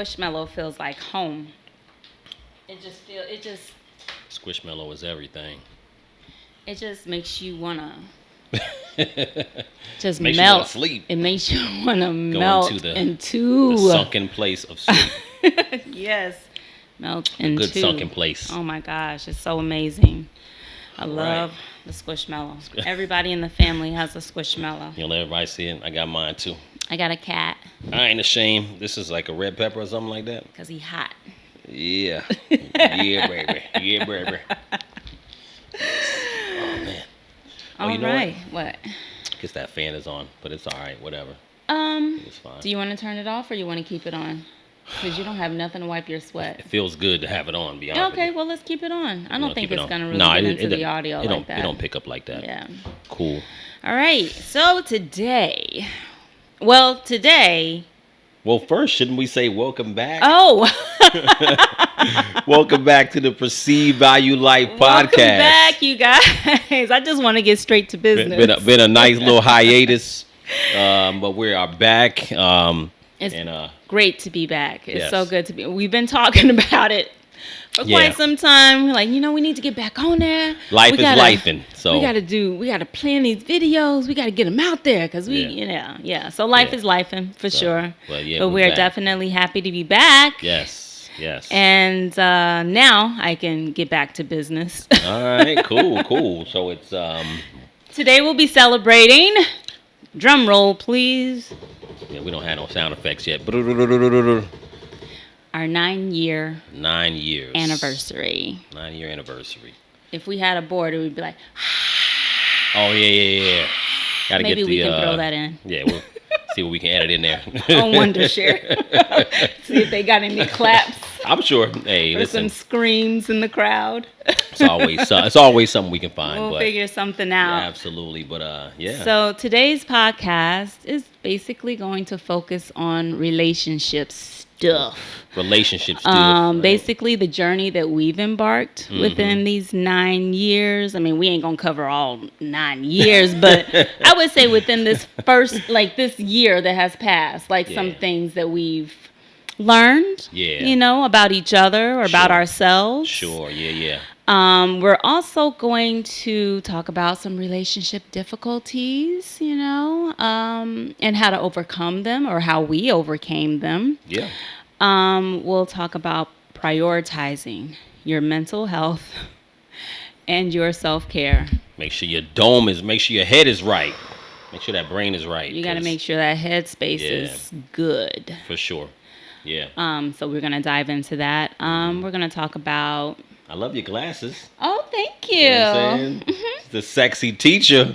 Squishmallow feels like home. Squishmallow is everything. It just makes you wanna just makes melt. You wanna sleep. It makes you wanna melt into the sunken place of sleep. Yes, melt a into good sunken place. Oh my gosh, it's so amazing. I love the Squishmallow. Everybody in the family has a Squishmallow. You know, let everybody see it. I got mine too. I got a cat. I ain't ashamed. This is like a red pepper or something like that. Cause he hot. Yeah. Yeah, baby. Yeah, baby. Oh man. Oh, All you know right. What? Guess that fan is on, but it's all right. Whatever. It's fine. Do you want to turn it off or you want to keep it on? Because you don't have nothing to wipe your sweat. It feels good to have it on. Be honest. Okay, well let's keep it on. I don't think it's gonna really get into the audio like that. It don't pick up like that. Yeah. Cool. All right. So today. Well, first, shouldn't we say welcome back? Oh. Welcome back to the Perceived Value Life Podcast. Welcome back, you guys. I just want to get straight to business. Been a nice little hiatus, but we are back. It's great to be back. It's so good to be. We've been talking about it for quite some time. We're like, we need to get back on there. Life is lifing. So we got to plan these videos. We got to get them out there because So life is lifing for sure. But we're definitely happy to be back. Yes. And now I can get back to business. All right, cool. So it's today we'll be celebrating. Drum roll, please. Yeah, we don't have no sound effects yet. Our 9 years. Anniversary. 9-year anniversary. If we had a board, it would be like. Oh yeah. Gotta Maybe get we can throw that in. Yeah, we'll see what we can edit in there. On Wondershare. See if they got any claps. I'm sure. Hey, or some screams in the crowd. It's always something we can find. We'll figure something out. Yeah, absolutely. But yeah. So today's podcast is basically going to focus on relationship stuff. Basically the journey that we've embarked within these 9 years. I mean, we ain't gonna cover all 9 years, but I would say within this first, this year that has passed, some things that we've learned, about each other or about ourselves. Sure, yeah. We're also going to talk about some relationship difficulties, and how to overcome them or how we overcame them. Yeah. We'll talk about prioritizing your mental health and your self-care. Make sure your head is right. Make sure that brain is right. You got to make sure that headspace is good. For sure. Yeah. So we're going to dive into that. We're going to talk about... I love your glasses. Oh, thank you. You know what I'm saying? The sexy teacher.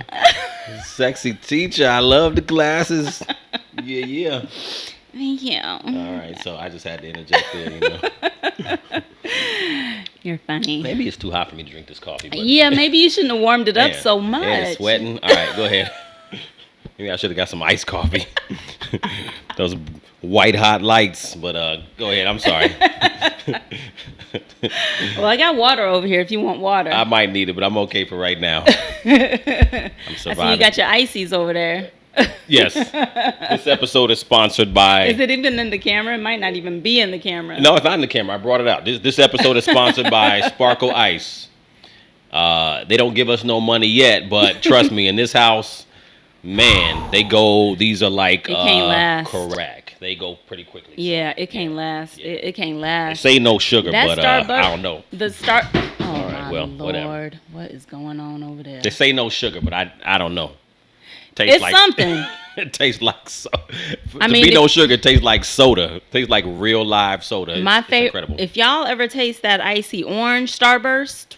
I love the glasses. Yeah. Thank you. All right, so I just had to interject there, You're funny. Maybe it's too hot for me to drink this coffee. But yeah, maybe you shouldn't have warmed it up so much. Yeah, sweating. All right, go ahead. Maybe I should have got some iced coffee. Those white hot lights. But go ahead. I'm sorry. Well, I got water over here if you want water. I might need it, but I'm okay for right now. I'm surviving. I see you got your ices over there. Yes. This episode is sponsored by... Is it even in the camera? It might not even be in the camera. No, it's not in the camera. I brought it out. This episode is sponsored by Sparkle Ice. They don't give us no money yet, but trust me, in this house, man, these are like... It can't last. Correct. They go pretty quickly. Yeah, it can't last. Yeah. It can't last. They say no sugar, but I don't know. Oh, all right, well, Lord. Whatever. What is going on over there? They say no sugar, but I don't know. It's like something. It tastes like no sugar. It tastes like soda. It tastes like real live soda. My favorite. Incredible. If y'all ever taste that icy orange Starburst.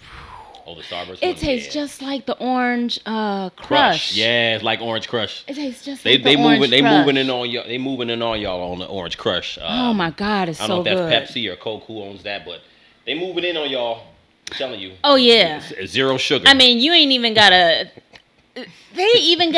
Oh, the Starburst. It tastes just like the orange Crush. Yeah, it's like Orange Crush. It tastes just like the Orange Crush. They moving in on y'all. They moving in on y'all on the Orange Crush. Oh my God, it's so good. I don't know if that's Pepsi or Coke who owns that, but they moving in on y'all. I'm telling you. Oh yeah. It's zero sugar. I mean, you ain't even gotta. They even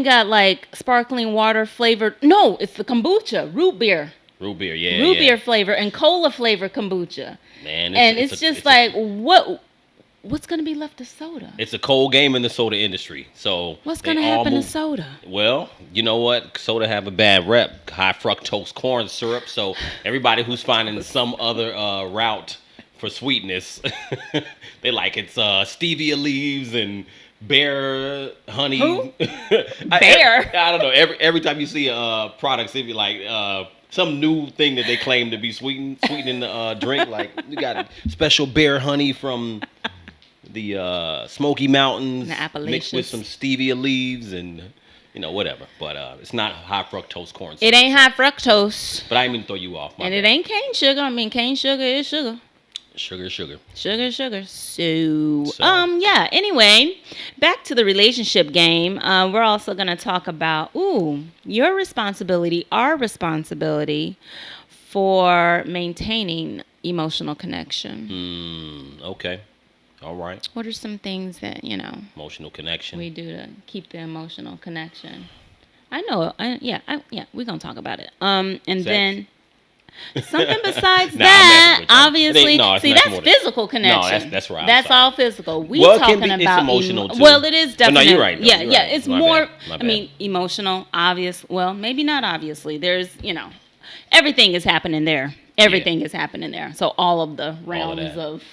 got like sparkling water flavored. No, it's the kombucha, root beer. Root beer, yeah. Root beer flavor and cola flavor kombucha. Man, it's just like what what's going to be left of soda? It's a cold game in the soda industry. So What's going to happen to soda? Well, you know what? Soda have a bad rep. High fructose corn syrup. So everybody who's finding some other route for sweetness, they like it's stevia leaves and bear honey. Who? Bear? I don't know. Every time you see products, it'd be like some new thing that they claim to be sweetening the drink. Like you got special bear honey from the Smoky Mountains, mixed with some stevia leaves and whatever. But it's not high fructose corn syrup. It ain't high fructose. But I didn't mean to throw you off. And it ain't cane sugar. I mean, cane sugar is sugar. Sugar. So, yeah. Anyway, back to the relationship game. We're also going to talk about, your responsibility, our responsibility for maintaining emotional connection. Okay. All right. What are some things that, emotional connection we do to keep the emotional connection? I know. We're going to talk about it. And Sex. Then something besides that, obviously. That's physical connection. No, that's right. That's all physical. Well, talking about it's emotional too. Well, it is definitely. No, you're right. Yeah. It's My more. bad. I mean, emotional, obvious. Well, maybe not obviously. There's, everything is happening there. Everything is happening there. So all of the realms of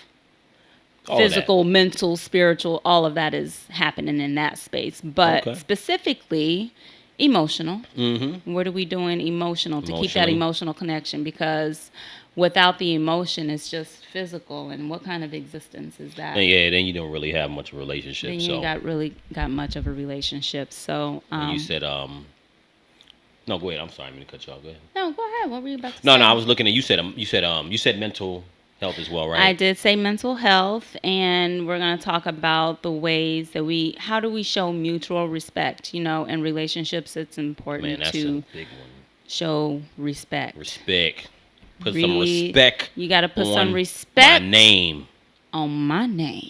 physical, mental, spiritual, all of that is happening in that space. But specifically emotional. Mm-hmm. What are we doing emotional to keep that emotional connection? Because without the emotion, it's just physical. And what kind of existence is that? Yeah, then you don't really have much of a relationship. Then you ain't got much of a relationship. So you said no, go ahead. I'm sorry, I'm gonna cut you off. Go ahead. No, go ahead. What were you about to say? No, I was looking at you said mental health as well, right? I did say mental health, and we're going to talk about the ways that how do we show mutual respect? In relationships, it's important to a big one. Show respect. Put some respect. You got to put some respect. My name. On my name.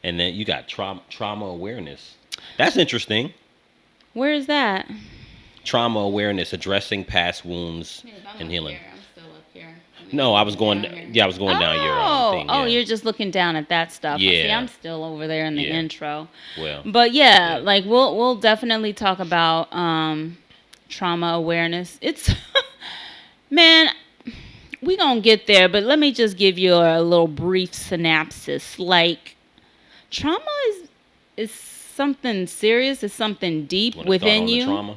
And then you got trauma awareness. That's interesting. Where is that? Trauma awareness, addressing past wounds and healing. I'm still up here. No, I was going down your thing. Yeah. Oh, you're just looking down at that stuff. Yeah. See, I'm still over there in the intro. Well. But like we'll definitely talk about trauma awareness. It's man, we gonna get there, but let me just give you a little brief synopsis. Like trauma is something serious, it's something deep within you. Trauma?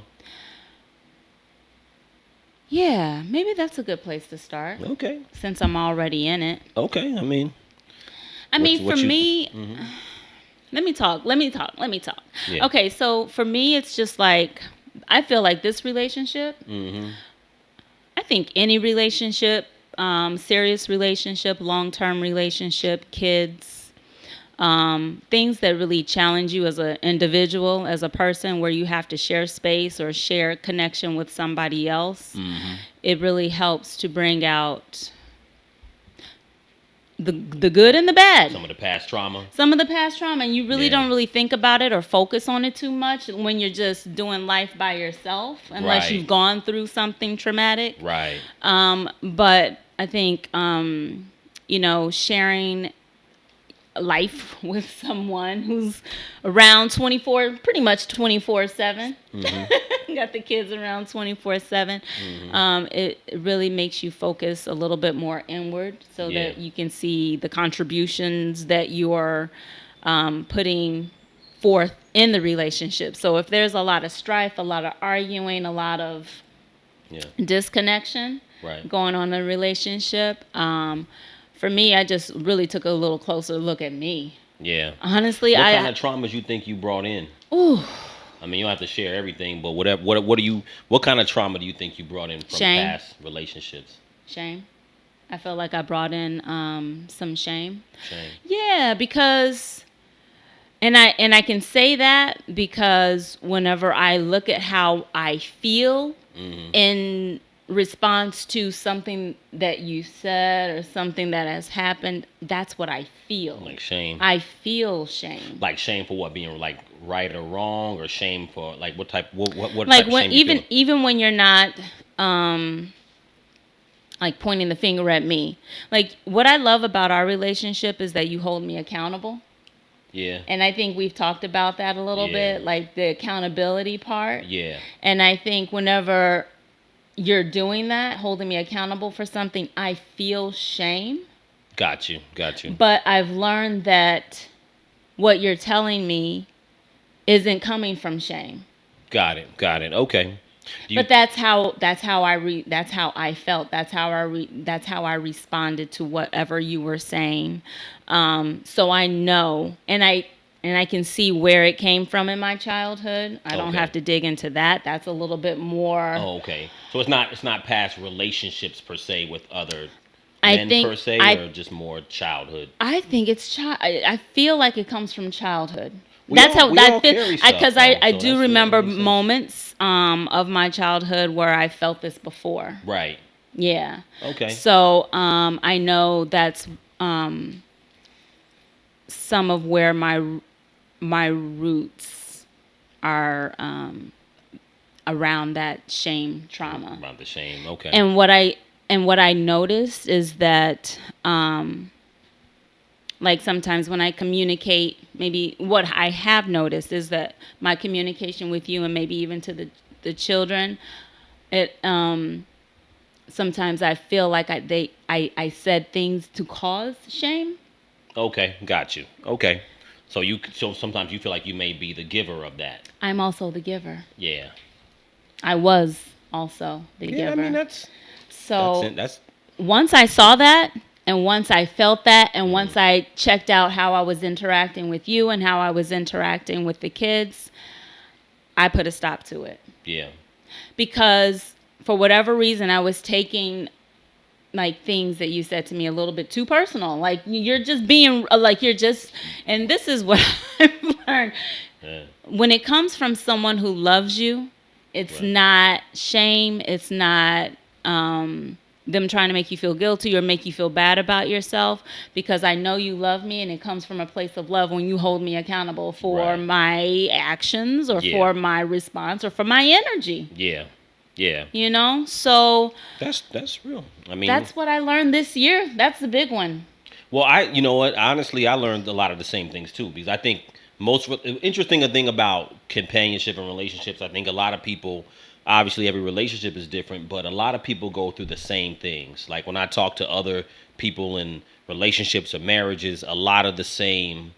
Yeah, maybe that's a good place to start. Okay. Since I'm already in it. Okay, I mean, for me, mm-hmm. Let me talk. Yeah. Okay, so for me, it's just like, I feel like this relationship, mm-hmm. I think any relationship, serious relationship, long-term relationship, kids, things that really challenge you as an individual, as a person, where you have to share space or share connection with somebody else, mm-hmm. It really helps to bring out the good and the bad. Some of the past trauma. And you really don't really think about it or focus on it too much when you're just doing life by yourself, unless you've gone through something traumatic. Right. But I think, sharing life with someone who's around 24, much 24/7. Mm-hmm. Got the kids around 24/7. Mm-hmm. It really makes you focus a little bit more inward, so that you can see the contributions that you are putting forth in the relationship. So if there's a lot of strife, a lot of arguing, a lot of disconnection going on in a relationship, for me, I just really took a little closer look at me. Yeah. Honestly, what kind of traumas you think you brought in? Ooh. I mean, you don't have to share everything, but what kind of trauma do you think you brought in from past relationships? Shame. I felt like I brought in some shame. Shame. Yeah, because and I can say that because whenever I look at how I feel in response to something that you said or something that has happened, that's what I feel. Like shame. I feel shame. Like shame for what? Being like right or wrong, or shame for like what type? What like type when of shame even when you're not like pointing the finger at me. Like, what I love about our relationship is that you hold me accountable. Yeah. And I think we've talked about that a little bit, like the accountability part. Yeah. And I think whenever you're doing that, holding me accountable for something, I feel shame. Got you. But I've learned that what you're telling me isn't coming from shame. Got it. Okay. But that's how I felt. That's how I responded to whatever you were saying. So I know, and I can see where it came from in my childhood. I don't have to dig into that. That's a little bit more. Oh, okay. So it's not past relationships per se with other men per se, or just more childhood. I think it's I feel like it comes from childhood. We all carry stuff, because though, I so do that's remember makes sense. moments of my childhood where I felt this before. Right. Yeah. Okay. So I know that's some of where my roots are around that shame trauma. Around the shame. Okay. And what I noticed is that like sometimes when I communicate, maybe what I have noticed is that my communication with you and maybe even to the children, it sometimes I feel like I said things to cause shame. Okay, got you. Okay. So sometimes you feel like you may be the giver of that. I'm also the giver. Yeah. I was also the giver. Yeah, I mean that's once I saw that, and once I felt that, and once I checked out how I was interacting with you and how I was interacting with the kids, I put a stop to it. Yeah. Because for whatever reason, I was taking like things that you said to me a little bit too personal. Like you're just being like and this is what I've learned. Yeah. When it comes from someone who loves you, it's not shame. It's not them trying to make you feel guilty or make you feel bad about yourself, because I know you love me, and it comes from a place of love when you hold me accountable for my actions or for my response or for my energy. Yeah. Yeah. You know? So that's real. I mean, that's what I learned this year. That's the big one. Well, you know what? Honestly, I learned a lot of the same things too, because I think interesting thing about companionship and relationships, I think a lot of people, obviously every relationship is different, but a lot of people go through the same things. Like when I talk to other people in relationships or marriages, a lot of the same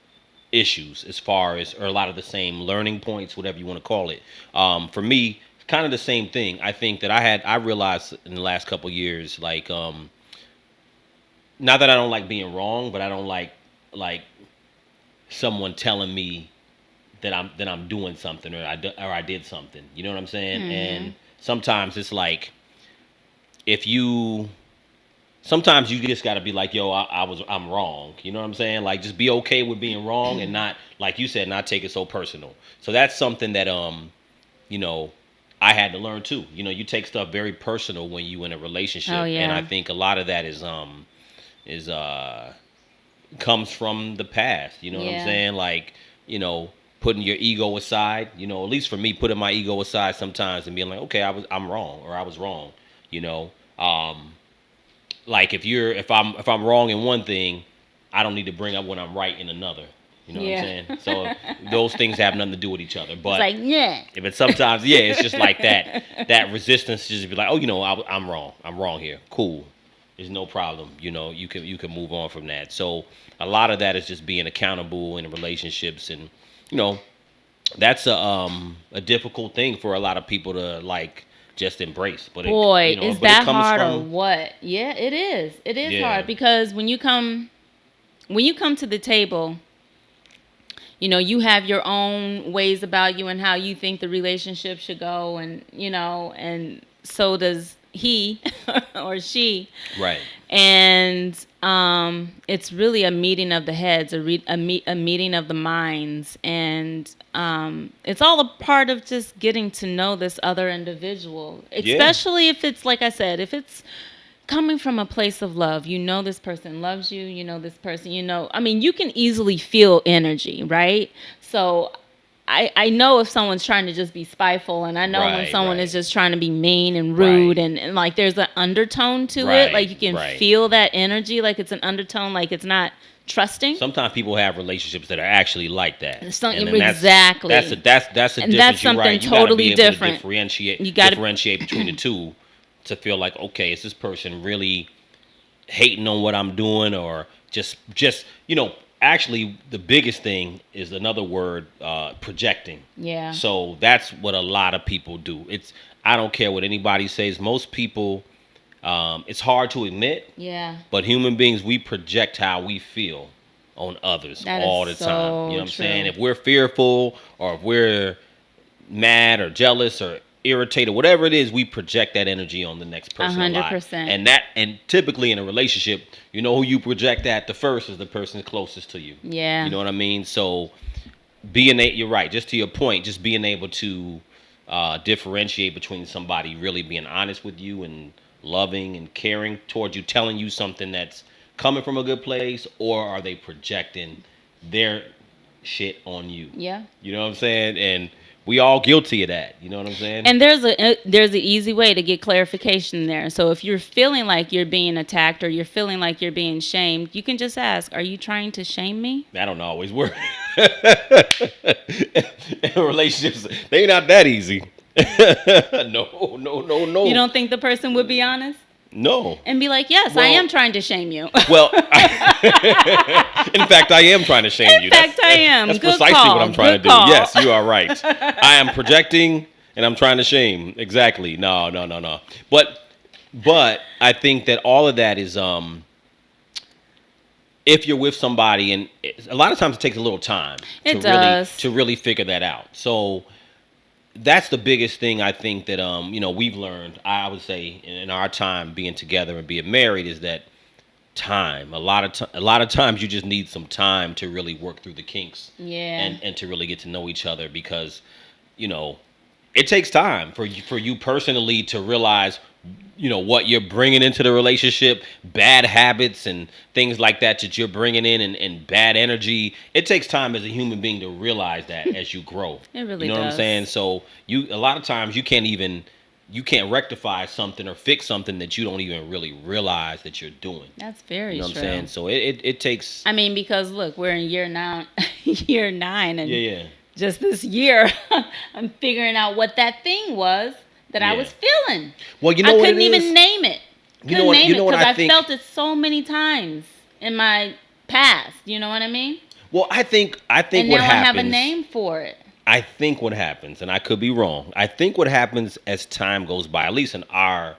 issues or a lot of the same learning points, whatever you want to call it. For me, it's kind of the same thing. I think that I realized in the last couple of years, like, not that I don't like being wrong, but I don't like someone telling me that I'm doing something or I did something. You know what I'm saying? Mm-hmm. And sometimes it's like sometimes you just got to be like, yo, I'm wrong. You know what I'm saying? Like, just be okay with being wrong and not, like you said, not take it so personal. So that's something that you know, I had to learn too. You know, you take stuff very personal when you in a relationship. Oh, yeah. And I think a lot of that is comes from the past. You know what I'm saying? Like, you know, putting your ego aside. You know, at least for me, putting my ego aside sometimes and being like, okay, I'm wrong, or I was wrong. You know, like if I'm wrong in one thing, I don't need to bring up when I'm right in another. You know what I'm saying? So those things have nothing to do with each other. But it's like, but sometimes, it's just like that resistance to just be like, oh, you know, I'm wrong. I'm wrong here. Cool. There's no problem. You know, you can move on from that. So a lot of that is just being accountable in relationships, and you know, that's a difficult thing for a lot of people to like just embrace. But is that hard or what? Yeah, it is. It is hard, because when you come to the table, you know, you have your own ways about you and how you think the relationship should go, and you know, and so does he or she. Right. And it's really a meeting of the heads, a meeting of the minds, and it's all a part of just getting to know this other individual, especially if it's, like I said, if it's coming from a place of love. You know, this person loves you. You know, this person, you know, I mean, you can easily feel energy, right? So I know if someone's trying to just be spiteful, and I know when someone is just trying to be mean and rude, and like there's an undertone to it. Like you can feel that energy, like it's an undertone, like it's not trusting. Sometimes people have relationships that are actually like that. Exactly. That's a difference. And that's something totally different. You got to differentiate between the two to feel like, okay, is this person really hating on what I'm doing, or just actually the biggest thing is another word, projecting. Yeah. So that's what a lot of people do. I don't care what anybody says. Most people, it's hard to admit. Yeah. But human beings, we project how we feel on others all the time. You know what I'm saying? If we're fearful, or if we're mad or jealous or irritated, whatever it is, we project that energy on the next person. 100%. And typically in a relationship, who you project that the first is the person closest to you. Yeah. You know what I mean? So you're right. Just to your point, just being able to differentiate between somebody really being honest with you and loving and caring towards you, telling you something that's coming from a good place, or are they projecting their shit on you? Yeah. You know what I'm saying? And we all guilty of that. You know what I'm saying? And there's an easy way to get clarification there. So if you're feeling like you're being attacked, or you're feeling like you're being shamed, you can just ask, are you trying to shame me? That don't always work. Relationships, they're not that easy. No. You don't think the person would be honest? No. And be like, yes, I am trying to shame you. Well, in fact, I am trying to shame you. In fact, I am. That's Good precisely call. what I'm trying to do. Call. Yes, you are right. I am projecting, and I'm trying to shame. Exactly. No. But I think that all of that is, if you're with somebody, and a lot of times it takes a little time to really figure that out. So that's the biggest thing I think that we've learned. I would say in our time being together and being married is that time. A lot of times you just need some time to really work through the kinks. Yeah. And to really get to know each other, because it takes time for you personally to realize what you're bringing into the relationship, bad habits and things like that you're bringing in, and bad energy. It takes time as a human being to realize that as you grow. It really does. You know what I'm saying? So a lot of times you can't rectify something or fix something that you don't even really realize that you're doing. That's very true. You know what I'm saying? So it takes. I mean, because look, we're in year 9, and yeah. Just this year, I'm figuring out what that thing was that I was feeling. Well, I couldn't even name it. Because I think, felt it so many times in my past. You know what I mean? Well, I think and what now happens. I have a name for it. I think what happens, and I could be wrong, I think what happens as time goes by, at least in our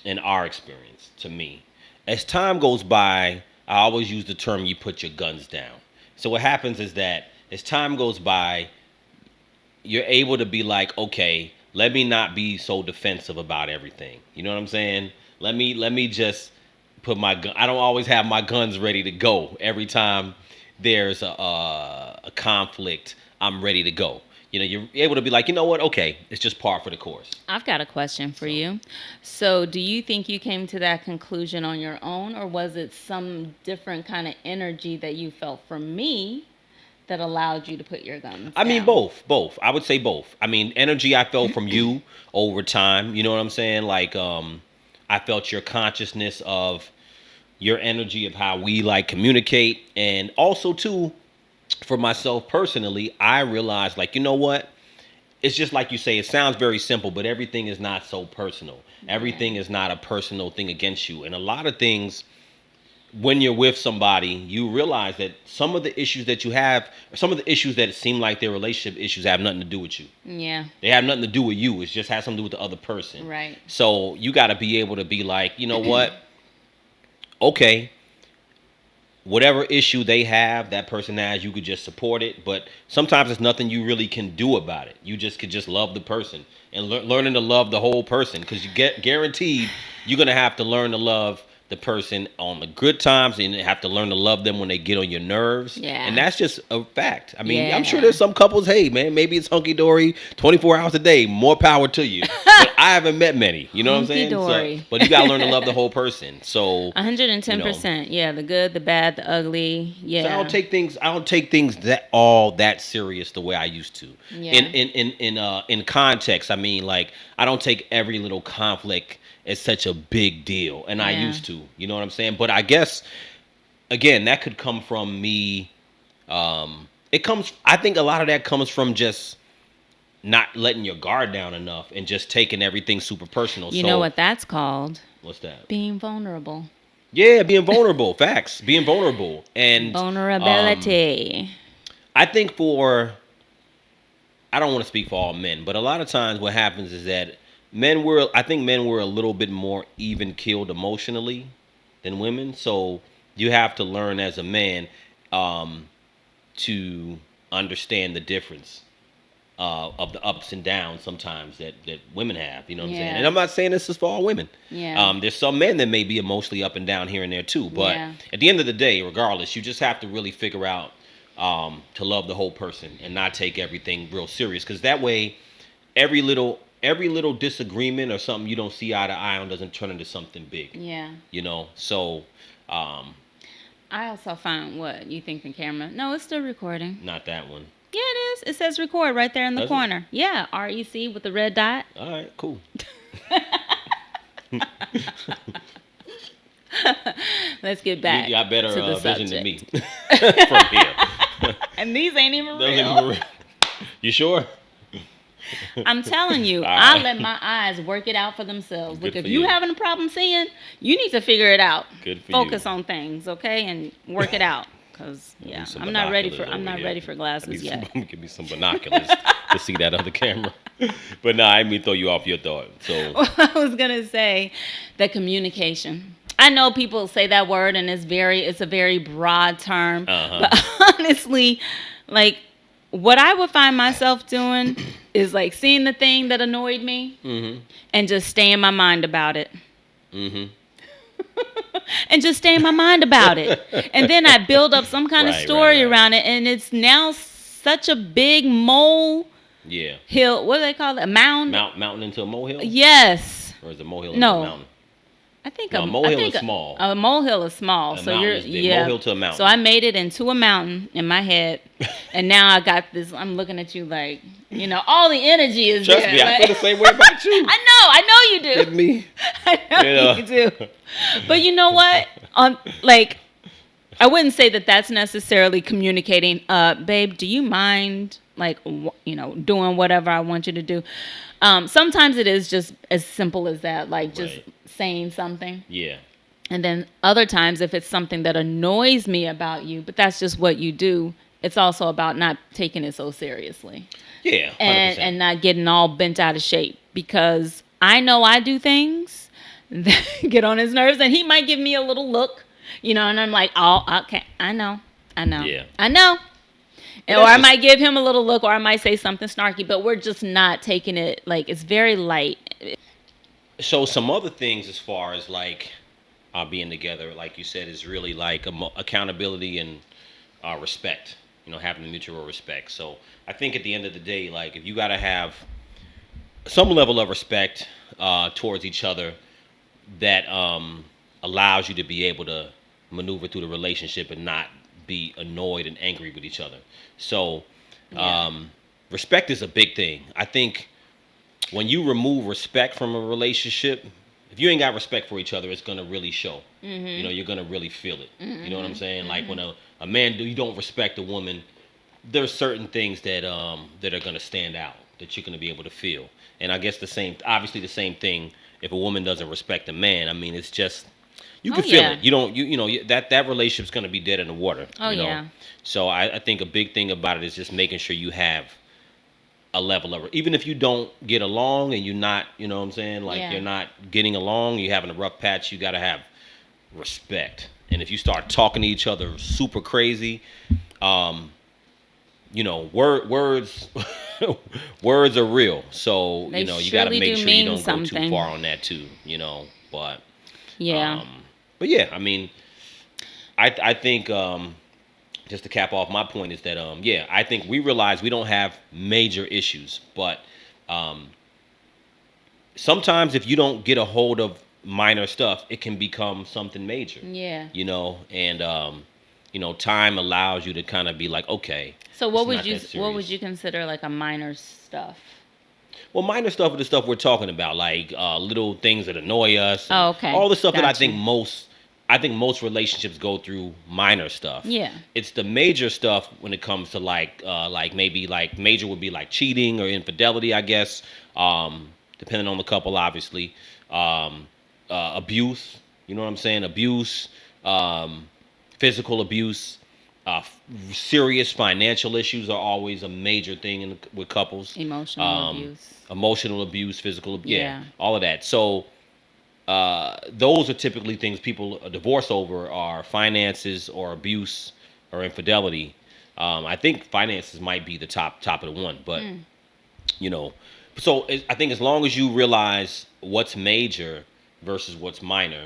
experience, to me, as time goes by, I always use the term, you put your guns down. So what happens is that as time goes by, you're able to be like, okay, let me not be so defensive about everything. You know what I'm saying? Let me just put my gun. I don't always have my guns ready to go every time there's a conflict. I'm ready to go. You're able to be like, you know what? Okay, it's just par for the course. I've got a question for you. So do you think you came to that conclusion on your own, or was it some different kind of energy that you felt from me that allowed you to put your guns down? I mean, both. I would say both. I mean, energy I felt from you over time. You know what I'm saying? Like, I felt your consciousness of your energy of how we communicate. And also, too, for myself personally, I realized, you know what? It's just like you say, it sounds very simple, but everything is not so personal. Yeah. Everything is not a personal thing against you. And a lot of things, when you're with somebody, you realize that some of the issues that you have, some of the issues that seem like they're relationship issues, have nothing to do with you. Yeah. They have nothing to do with you. It just has something to do with the other person. Right. So you got to be able to be like, you know what? Okay. Whatever issue they have, that person has, you could just support it. But sometimes there's nothing you really can do about it. You just could just love the person and learning to love the whole person, because you get guaranteed you're going to have to learn to love the person on the good times and you have to learn to love them when they get on your nerves. Yeah. And that's just a fact. I mean, Yeah. I'm sure there's some couples, hey, man, maybe it's hunky-dory 24 hours a day. More power to you. But I haven't met many. You know what I'm saying? Hunky-dory. So, but you got to learn to love the whole person. So 110%. Yeah, the good, the bad, the ugly. Yeah. So I don't take things that serious the way I used to. Yeah. In context, I mean, like, I don't take every little conflict as such a big deal, and I used to. You know what I'm saying? But I guess again, that could come from me. I think a lot of that comes from just not letting your guard down enough and just taking everything super personal. You know what that's called? What's that? Being vulnerable. Yeah, being vulnerable. Facts. Being vulnerable. And vulnerability. I think I don't want to speak for all men, but a lot of times what happens is that men were a little bit more even keeled emotionally than women. So you have to learn as a man to understand the difference of the ups and downs sometimes that women have. You know what I'm saying? And I'm not saying this is for all women. Yeah. There's some men that may be emotionally up and down here and there too. But at the end of the day, regardless, you just have to really figure out to love the whole person and not take everything real serious. Because that way, every little disagreement or something you don't see eye to eye on doesn't turn into something big. Yeah. You know? So I also found what you think the camera. No, it's still recording. Not that one. Yeah, it is. It says record right there in the Does corner. It? Yeah, REC with the red dot. All right, cool. Let's get back. You got better to the vision than subject. me from here. And these ain't even Those real. ain't even real. You sure? I'm telling you, All I right. let my eyes work it out for themselves. Good Look, if for you you. having a problem seeing, you need to figure it out. Good for Focus you. on things, okay, and work it out. Cause Need some I'm not ready binoculars for over glasses here. yet. Give me some binoculars to see that other camera. But nah, I didn't mean to throw you off your thought. So I was gonna say that communication. I know people say that word and it's a very broad term. But honestly, like what I would find myself doing is like seeing the thing that annoyed me and just stay in my mind about it. And just stay in my mind about it. And then I build up some kind of story around it, and it's now such a big mole hill. What do they call it? A mound? Mountain into a molehill? Yes. Or is a molehill into a mountain? I think a molehill is small. A molehill is small. So you're molehill to a mountain. So I made it into a mountain in my head, and now I got this. I'm looking at you like, all the energy is Trust there. me, I feel the same way about you. I know you do. With me. I know you do. But you know what? I wouldn't say that that's necessarily communicating. Babe, do you mind doing whatever I want you to do? Sometimes it is just as simple as that, just saying something. Yeah. And then other times, if it's something that annoys me about you, but that's just what you do, it's also about not taking it so seriously. Yeah, 100%. And not getting all bent out of shape, because I know I do things that get on his nerves, and he might give me a little look, and I'm like, oh, okay, I know. Yeah. I know. Or I might give him a little look, or I might say something snarky, but we're just not taking it, it's very light. So some other things as far as being together, like you said, is really accountability and respect, having the mutual respect. So I think at the end of the day, if you got to have some level of respect towards each other that allows you to be able to maneuver through the relationship and not be annoyed and angry with each other. So respect is a big thing. I think when you remove respect from a relationship, if you ain't got respect for each other, it's going to really show. You're going to really feel it. You know what I'm saying? Like when a man, you don't respect a woman, there's certain things that are going to stand out that you're going to be able to feel. And I guess the same thing if a woman doesn't respect a man. I mean, it's just, you can feel it. You don't, that relationship's going to be dead in the water. Yeah. So I think a big thing about it is just making sure you have a level of, even if you don't get along and you're not, you're not getting along, you're having a rough patch, you got to have respect. And if you start talking to each other super crazy, words words are real. So, you got to make sure you don't go too far on that too, but But yeah, I mean, I think just to cap off my point is that yeah, I think we realize we don't have major issues, but um, sometimes if you don't get a hold of minor stuff, it can become something major. Yeah. And time allows you to kind of be like, okay. So what would you consider like a minor stuff? Well, minor stuff is the stuff we're talking about, like little things that annoy us. Oh, okay. All the stuff that Gotcha. I think most relationships go through minor stuff. Yeah. It's the major stuff when it comes to like maybe like major would be like cheating or infidelity, I guess. Depending on the couple, obviously. Abuse, you know what I'm saying? Abuse, physical abuse, serious financial issues are always a major thing with couples. Emotional abuse, physical abuse, yeah, all of that. So those are typically things people divorce over are finances or abuse or infidelity. I think finances might be the top of the one, but so I think as long as you realize what's major versus what's minor,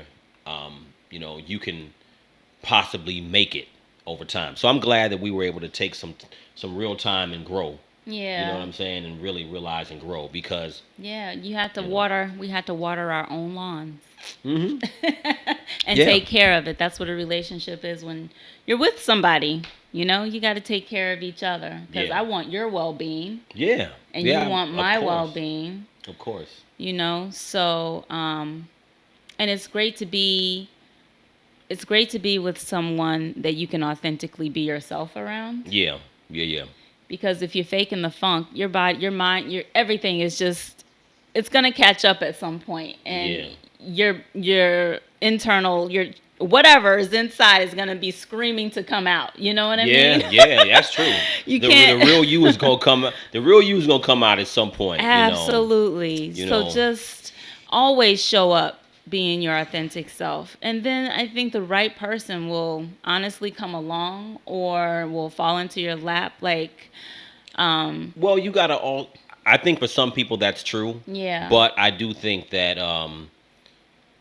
you can possibly make it over time. So I'm glad that we were able to take some real time and grow. Yeah. You know what I'm saying? And really realize and grow because... Yeah, we had to water our own lawns. Mm-hmm. And take care of it. That's what a relationship is when you're with somebody. You got to take care of each other. Because I want your well-being. Yeah. And you want my well-being. Of course. So, and it's great to be with someone that you can authentically be yourself around. Yeah. Because if you're faking the funk, your body, your mind, your everything is just, it's gonna catch up at some point, and your internal, your whatever is inside is gonna be screaming to come out. You know what I mean? Yeah, that's true. The real you is gonna come. The real you is gonna come out at some point. Absolutely. So just always show up being your authentic self, and then I think the right person will honestly come along or will fall into your lap. Well, you gotta all. I think for some people that's true. Yeah. But I do think that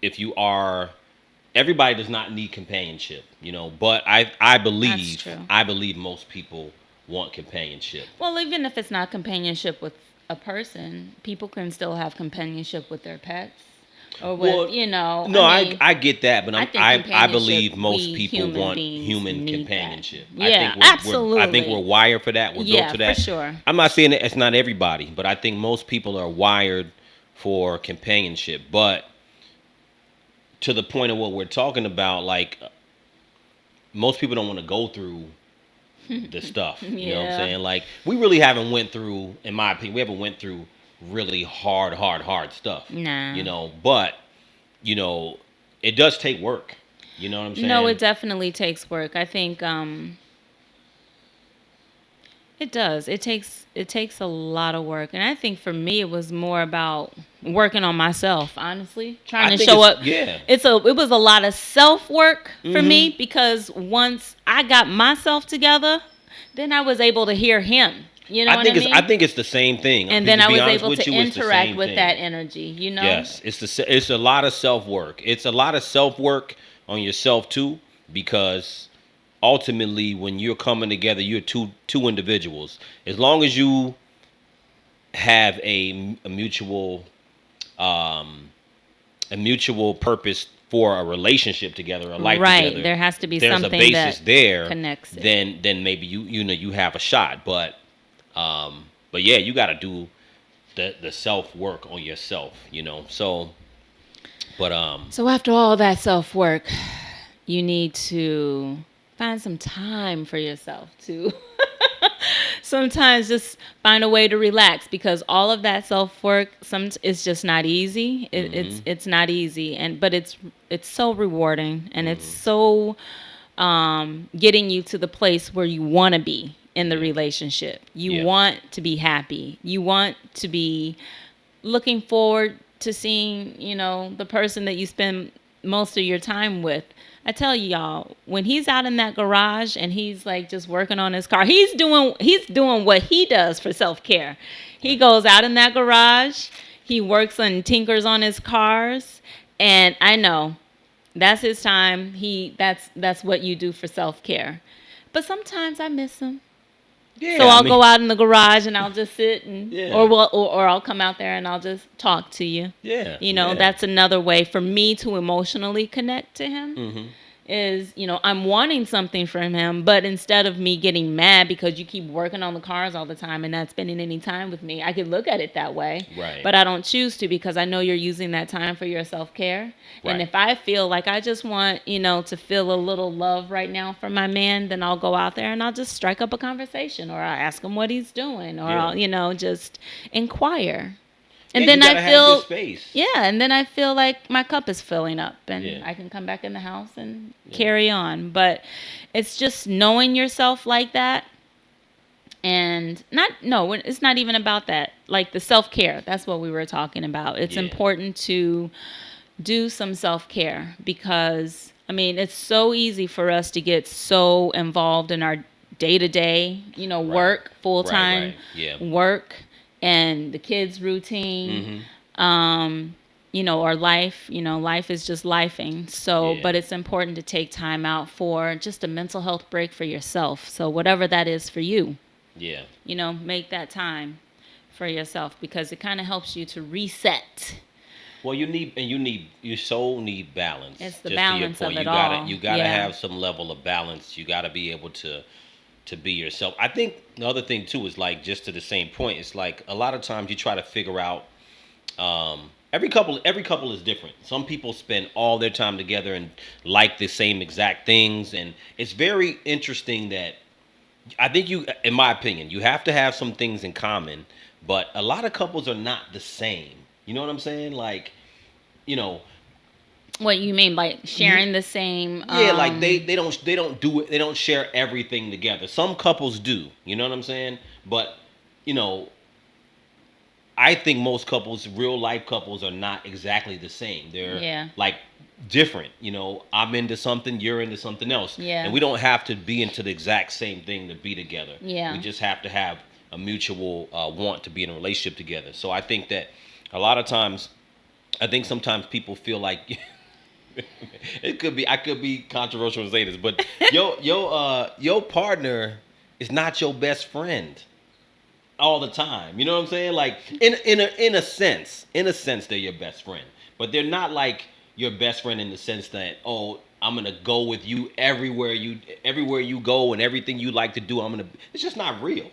if you are, everybody does not need companionship. But I believe most people want companionship. Well, even if it's not companionship with a person, people can still have companionship with their pets. Or with, No, I get that, but I believe most people want human companionship. Yeah, absolutely. I think we're wired for that. We're built to that. For sure. I'm not saying that it's not everybody, but I think most people are wired for companionship. But to the point of what we're talking about, like, most people don't want to go through the stuff. You know what I'm saying? Like, we really haven't went through, in my opinion, we haven't went through really hard stuff. Nah. But it does take work. You know what I'm saying? No, it definitely takes work. I think it does. It takes a lot of work. And I think for me it was more about working on myself, honestly. Trying to show up. Yeah. It was a lot of self-work for me, because once I got myself together, then I was able to hear him. You know what I mean? I think it's the same thing. And then I was able to interact with that energy, Yes, it's a lot of self-work. It's a lot of self-work on yourself too, because ultimately when you're coming together, you're two individuals. As long as you have a mutual purpose for a relationship together, a life together. Right, there has to be something that basis there connects it. Then maybe you have a shot, but yeah, you got to do the self work on yourself, So, but so after all that self work, you need to find some time for yourself to sometimes just find a way to relax, because all of that self work, it's just not easy. It's not easy, but it's so rewarding, and it's so getting you to the place where you want to be in the relationship. You want to be happy. You want to be looking forward to seeing, the person that you spend most of your time with. I tell you, y'all, when he's out in that garage and he's like just working on his car, he's doing what he does for self-care. He goes out in that garage, he works and tinkers on his cars, and I know That's his time. That's what you do for self-care. But sometimes I miss him. Yeah, So I I'll mean, go out in the garage and I'll just sit and Yeah. or I'll come out there and I'll just talk to you. yeah, You know, yeah. that's another way for me to emotionally connect to him. Mm-hmm. Is, I'm wanting something from him, but instead of me getting mad because you keep working on the cars all the time and not spending any time with me, I could look at it that way. Right. But I don't choose to because I know you're using that time for your self-care. Right. And if I feel like I just want, to feel a little love right now from my man, then I'll go out there and I'll just strike up a conversation, or I'll ask him what he's doing, or I'll, just inquire. And then I feel space. Yeah, and then I feel like my cup is filling up and I can come back in the house and carry on. But it's just knowing yourself like that. And it's not even about that. Like the self-care, that's what we were talking about. It's important to do some self-care because, it's so easy for us to get so involved in our day-to-day, work, full-time work, and the kids' routine, or life, life is just lifing. So, but it's important to take time out for just a mental health break for yourself. So whatever that is for you, make that time for yourself because it kind of helps you to reset. Well, your soul need balance. It's the balance of it all. You gotta have some level of balance. You gotta be able to be yourself. I think the other thing too is like just to the same point. It's like a lot of times you try to figure out. Every couple is different. Some people spend all their time together and like the same exact things, and it's very interesting that I think in my opinion, you have to have some things in common, but a lot of couples are not the same. You know what I'm saying? Like, What you mean by sharing the same? Yeah, like they don't do it. They don't share everything together. Some couples do. You know what I'm saying? But I think most couples, real life couples, are not exactly the same. They're like different. I'm into something, you're into something else. Yeah. And we don't have to be into the exact same thing to be together. Yeah. We just have to have a mutual want to be in a relationship together. So I think that a lot of times, sometimes people feel like I could be controversial in saying this, but your partner is not your best friend all the time. You know what I'm saying? Like in a sense, they're your best friend, but they're not like your best friend in the sense that, oh, I'm gonna go with you everywhere you go and everything you like to do. It's just not real.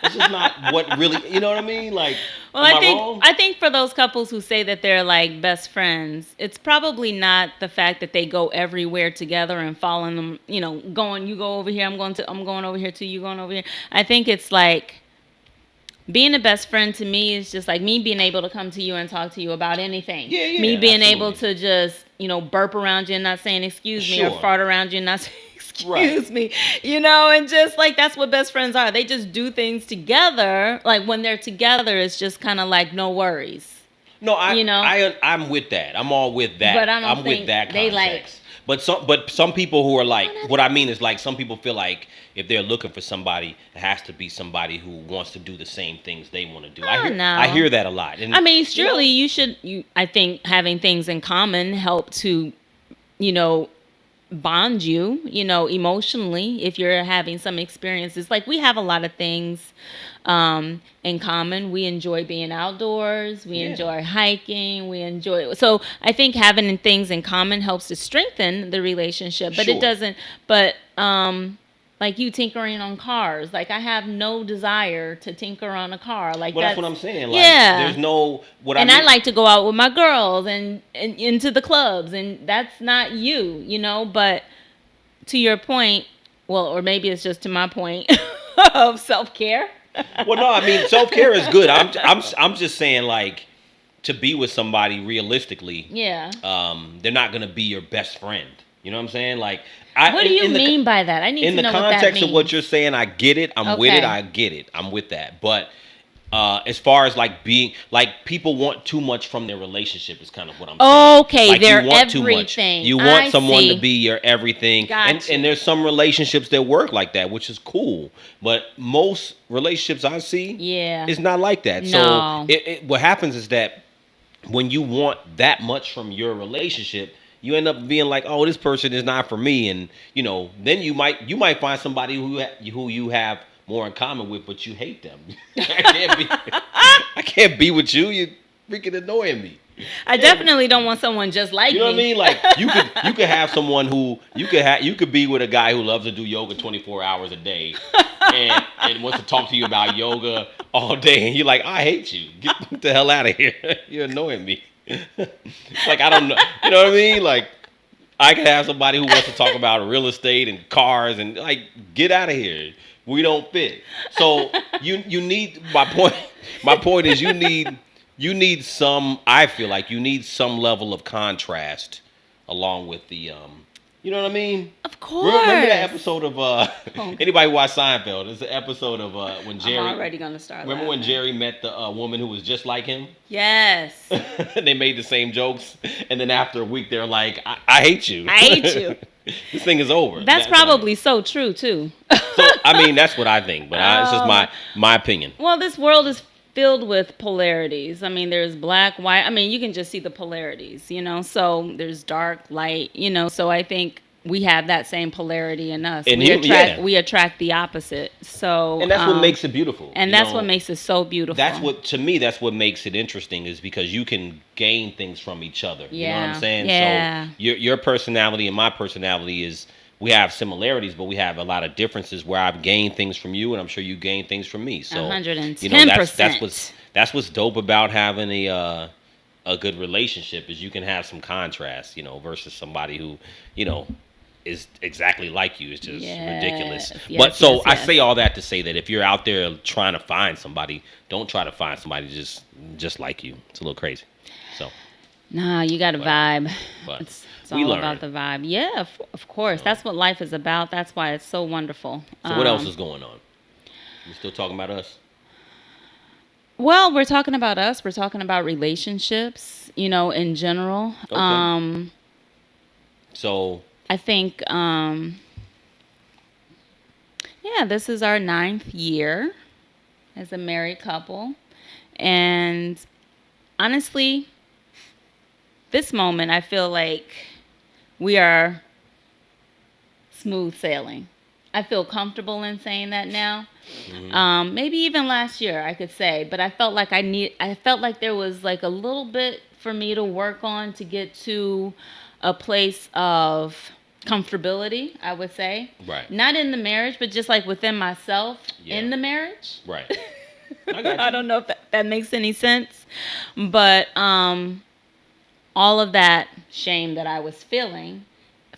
It's just not what really, you know what I mean? Like, well, I think for those couples who say that they're like best friends, it's probably not the fact that they go everywhere together and following them, going, you go over here, I'm going over here too, you going over here. I think it's like being a best friend to me is just like me being able to come to you and talk to you about anything. Yeah, me being absolutely. able to just, burp around you and not saying excuse me, or fart around you and not saying excuse me, and just like that's what best friends are. They just do things together. Like when they're together, it's just kind of like no worries. No, I'm with that. I'm all with that. But I don't I'm think with that they context. But some people who are like, what I mean is like some people feel like if they're looking for somebody, it has to be somebody who wants to do the same things they want to do. I hear that a lot. And, surely I think having things in common help to, bond you, emotionally, if you're having some experiences. Like we have a lot of things in common. We enjoy being outdoors. We enjoy hiking. So I think having things in common helps to strengthen the relationship, but it doesn't, like you tinkering on cars. Like I have no desire to tinker on a car. Like that's what I'm saying. Like, there's no I like to go out with my girls and into the clubs, and that's not you, But to your point, well, or maybe it's just to my point of self-care. Well, no, self-care is good. I'm just saying like to be with somebody realistically. Yeah. They're not gonna be your best friend. You know what I'm saying? Like. What do you mean by that? I need to know what that means. In the context of what you're saying, I get it. I'm with it. I get it. I'm with that. But as far as like being, like people want too much from their relationship is kind of what I'm saying. Okay, like they're you want everything. You want someone to be your everything. Gotcha. And there's some relationships that work like that, which is cool. But most relationships I see, it's not like that. No. So what happens is that when you want that much from your relationship, you end up being like, oh, this person is not for me, and then you might find somebody who you have more in common with, but you hate them. I can't be with you. You're freaking annoying me. I definitely don't want someone just like me. You know what I mean? Like you could have someone who you could be with a guy who loves to do yoga 24 hours a day and wants to talk to you about yoga all day, and you're like, I hate you. Get the hell out of here. You're annoying me. Like, I don't know. You know what I mean? Like, I could have somebody who wants to talk about real estate and cars, and like, get out of here. We don't fit. So you need my point. My point is you need some. I feel like you need some level of contrast along with the You know what I mean? Of course. Remember that episode of anybody watch Seinfeld? It's an episode of when Jerry. I'm already gonna start. Remember when Jerry met the woman who was just like him? Yes. They made the same jokes, and then after a week, they're like, "I hate you. I hate you. This thing is over." That's probably so true too. So I mean, that's what I think, but it's just my opinion. Well, this world is filled with polarities. I mean, there's black, white. I mean, you can just see the polarities, So there's dark, light, So I think we have that same polarity in us. And we attract the opposite. So and that's what makes it beautiful. And that's what makes it so beautiful. To me, that's what makes it interesting, is because you can gain things from each other. Yeah. You know what I'm saying? Yeah. So your personality and my personality is. We have similarities, but we have a lot of differences where I've gained things from you, and I'm sure you gain things from me. So 110%. That's what's dope about having a good relationship, is you can have some contrast, versus somebody who, is exactly like you. It's just ridiculous. Yes, I say all that to say that if you're out there trying to find somebody, don't try to find somebody just like you. It's a little crazy. So. Nah, you got a vibe. But It's all about the vibe. Yeah, of course. That's what life is about. That's why it's so wonderful. So what else is going on? We still talking about us? Well, we're talking about us. We're talking about relationships, in general. Okay. So I think, this is our 9th year as a married couple. And honestly, this moment, I feel like we are smooth sailing. I feel comfortable in saying that now. Mm-hmm. Maybe even last year I could say, but I felt like there was like a little bit for me to work on to get to a place of comfortability, I would say. Right. Not in the marriage, but just like within myself in the marriage. Right. I don't know if that makes any sense, but all of that shame that I was feeling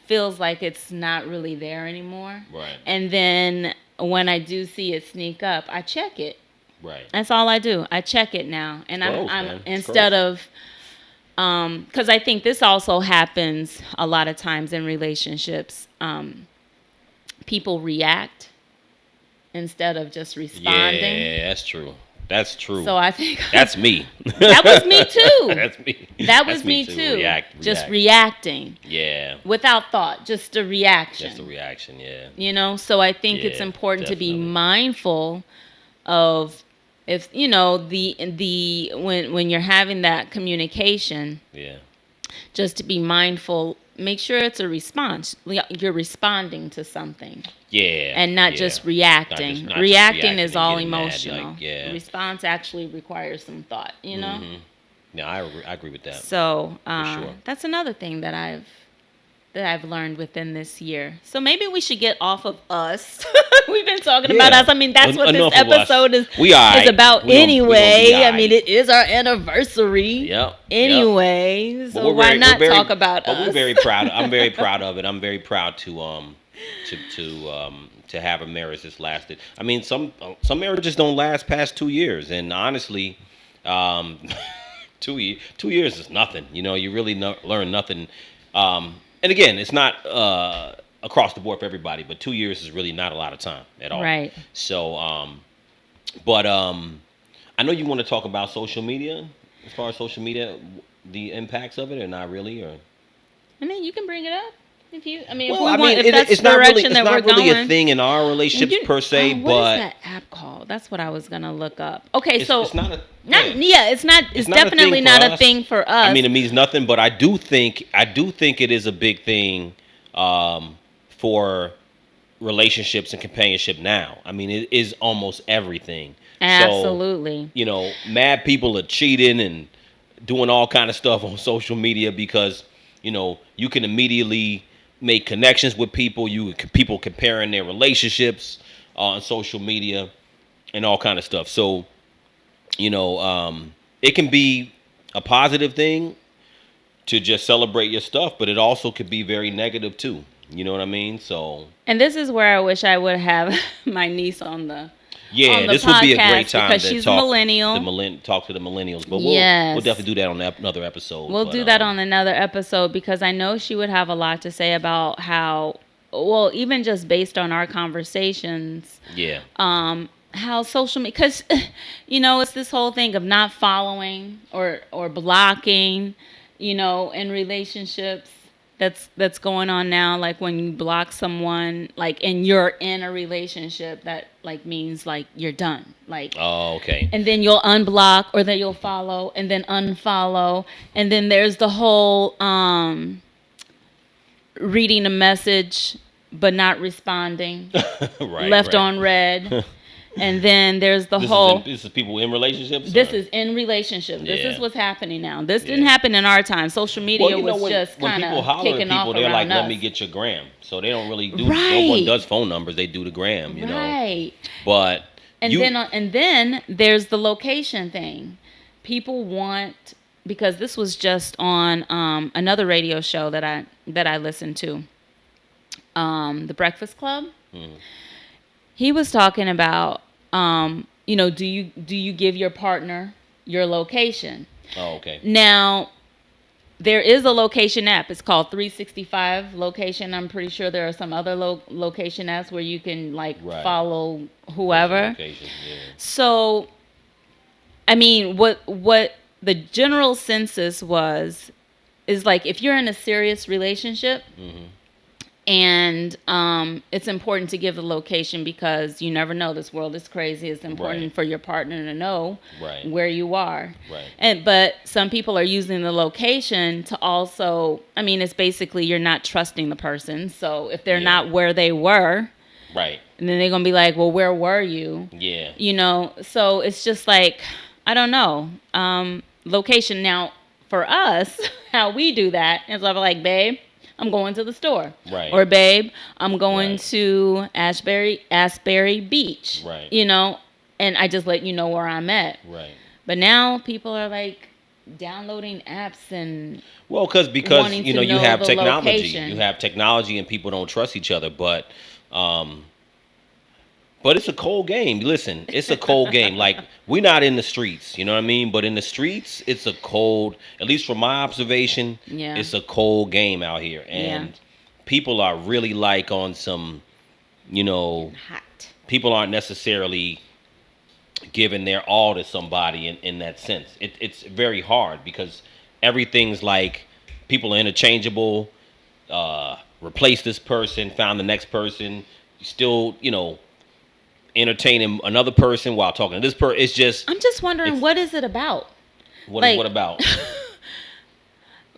feels like it's not really there anymore. Right. And then when I do see it sneak up, I check it. Right. That's all I do. I check it now. And I'm instead of because I think this also happens a lot of times in relationships. People react instead of just responding. Yeah, that's true. That's true. So I think that's me. That was me too. That's me. That was me too. Just reacting. Yeah. Without thought, just a reaction. Just a reaction, yeah. So I think it's important to be mindful of if the when you're having that communication. Yeah. Just to be mindful, make sure it's a response. You're responding to something. Yeah. And not just reacting. Not reacting just is all mad, emotional. Response actually requires some thought, Mm-hmm. Yeah, I agree with that. So sure. That's another thing that I've learned within this year. So maybe we should get off of us. We've been talking about us. I mean, that's what this episode is about anyway. I mean, it is our anniversary. Yep. Anyway, so why not talk about us? We're very proud. I'm very proud of it. I'm very proud to have a marriage that's lasted. I mean, some marriages don't last past 2 years, and honestly, 2 years is nothing. You really learn nothing. And again, it's not across the board for everybody, but 2 years is really not a lot of time at all. Right. So, I know you want to talk about social media, as far as social media, the impacts of it, or not really, or? I mean, you can bring it up. If that's the direction that we're going. It's not really a thing in our relationships per se, what but is that app called? That's what I was gonna look up. Okay, it's not a it's definitely not a thing for us. I mean, it means nothing, but I do think it is a big thing for relationships and companionship now. I mean, it is almost everything. Absolutely. So, mad people are cheating and doing all kind of stuff on social media because, you can immediately make connections with people. People comparing their relationships on social media and all kind of stuff. So, it can be a positive thing to just celebrate your stuff, but it also could be very negative too. You know what I mean? So. And this is where I wish I would have my niece on the. Yeah, this would be a great time because she's a millennial. Talk to the millennials, but we'll definitely do that on another episode. We'll do that on another episode because I know she would have a lot to say about how, well, even just based on our conversations. Yeah. How social media, because it's this whole thing of not following or blocking, in relationships. That's going on now. Like when you block someone, like, and you're in a relationship, that like means like you're done. Like, oh, okay. And then you'll unblock, or then you'll follow, and then unfollow, and then there's the whole reading a message but not responding, left on red. And then there's this is people in relationships? This is in relationships. Yeah. This is what's happening now. This didn't happen in our time. Social media was just kind of kicking off around us. When people holler at people, they're like, let me get your gram. So they don't really do, no one does phone numbers. They do the gram, you know. Right. But then there's the location thing. People want, because this was just on another radio show that I listened to, The Breakfast Club. Mm-hmm. He was talking about, do you give your partner your location? Oh, okay. Now, there is a location app. It's called 365 Location. I'm pretty sure there are some other location apps where you can follow whoever. Location, yeah. So, I mean, what the general census is like if you're in a serious relationship. Mm-hmm. And it's important to give the location because you never know. This world is crazy. It's important for your partner to know where you are. Right. But some people are using the location to also, I mean, it's basically you're not trusting the person. So if they're not where they were, right, and then they're going to be like, well, where were you? Yeah. So it's just like, I don't know. Location. Now, for us, how we do that is I'm like, babe, I'm going to the store. Right. Or, babe, I'm going to Asbury Beach. Right. And I just let you know where I'm at. Right. But now people are like downloading apps and because you have technology. Location. You have technology and people don't trust each other, but it's a cold game. Listen, it's a cold game. Like, we're not in the streets, you know what I mean? But in the streets, it's a cold, at least from my observation, it's a cold game out here. And people are really like on some, hot. People aren't necessarily giving their all to somebody in that sense. It's very hard because everything's like people are interchangeable, replace this person, found the next person, still, entertaining another person while talking to this person. It's just, I'm just wondering, what is it about? What about?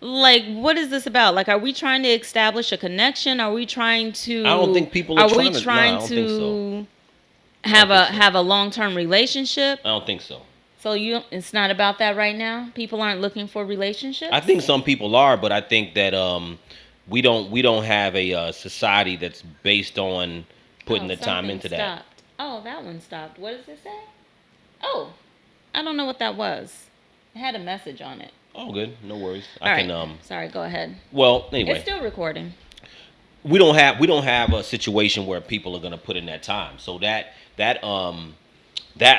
Like, what is this about? Like, are we trying to establish a connection? Are we trying to? I don't think people are trying to. I don't think so. Have a long-term relationship? I don't think so. So it's not about that right now. People aren't looking for relationships. I think some people are, but I think that we don't have a society that's based on putting the time into that. Oh, that one stopped. What does it say? Oh, I don't know what that was. It had a message on it. Oh, good. No worries. Sorry, go ahead. Well, anyway. It's still recording. We don't have a situation where people are going to put in that time. So that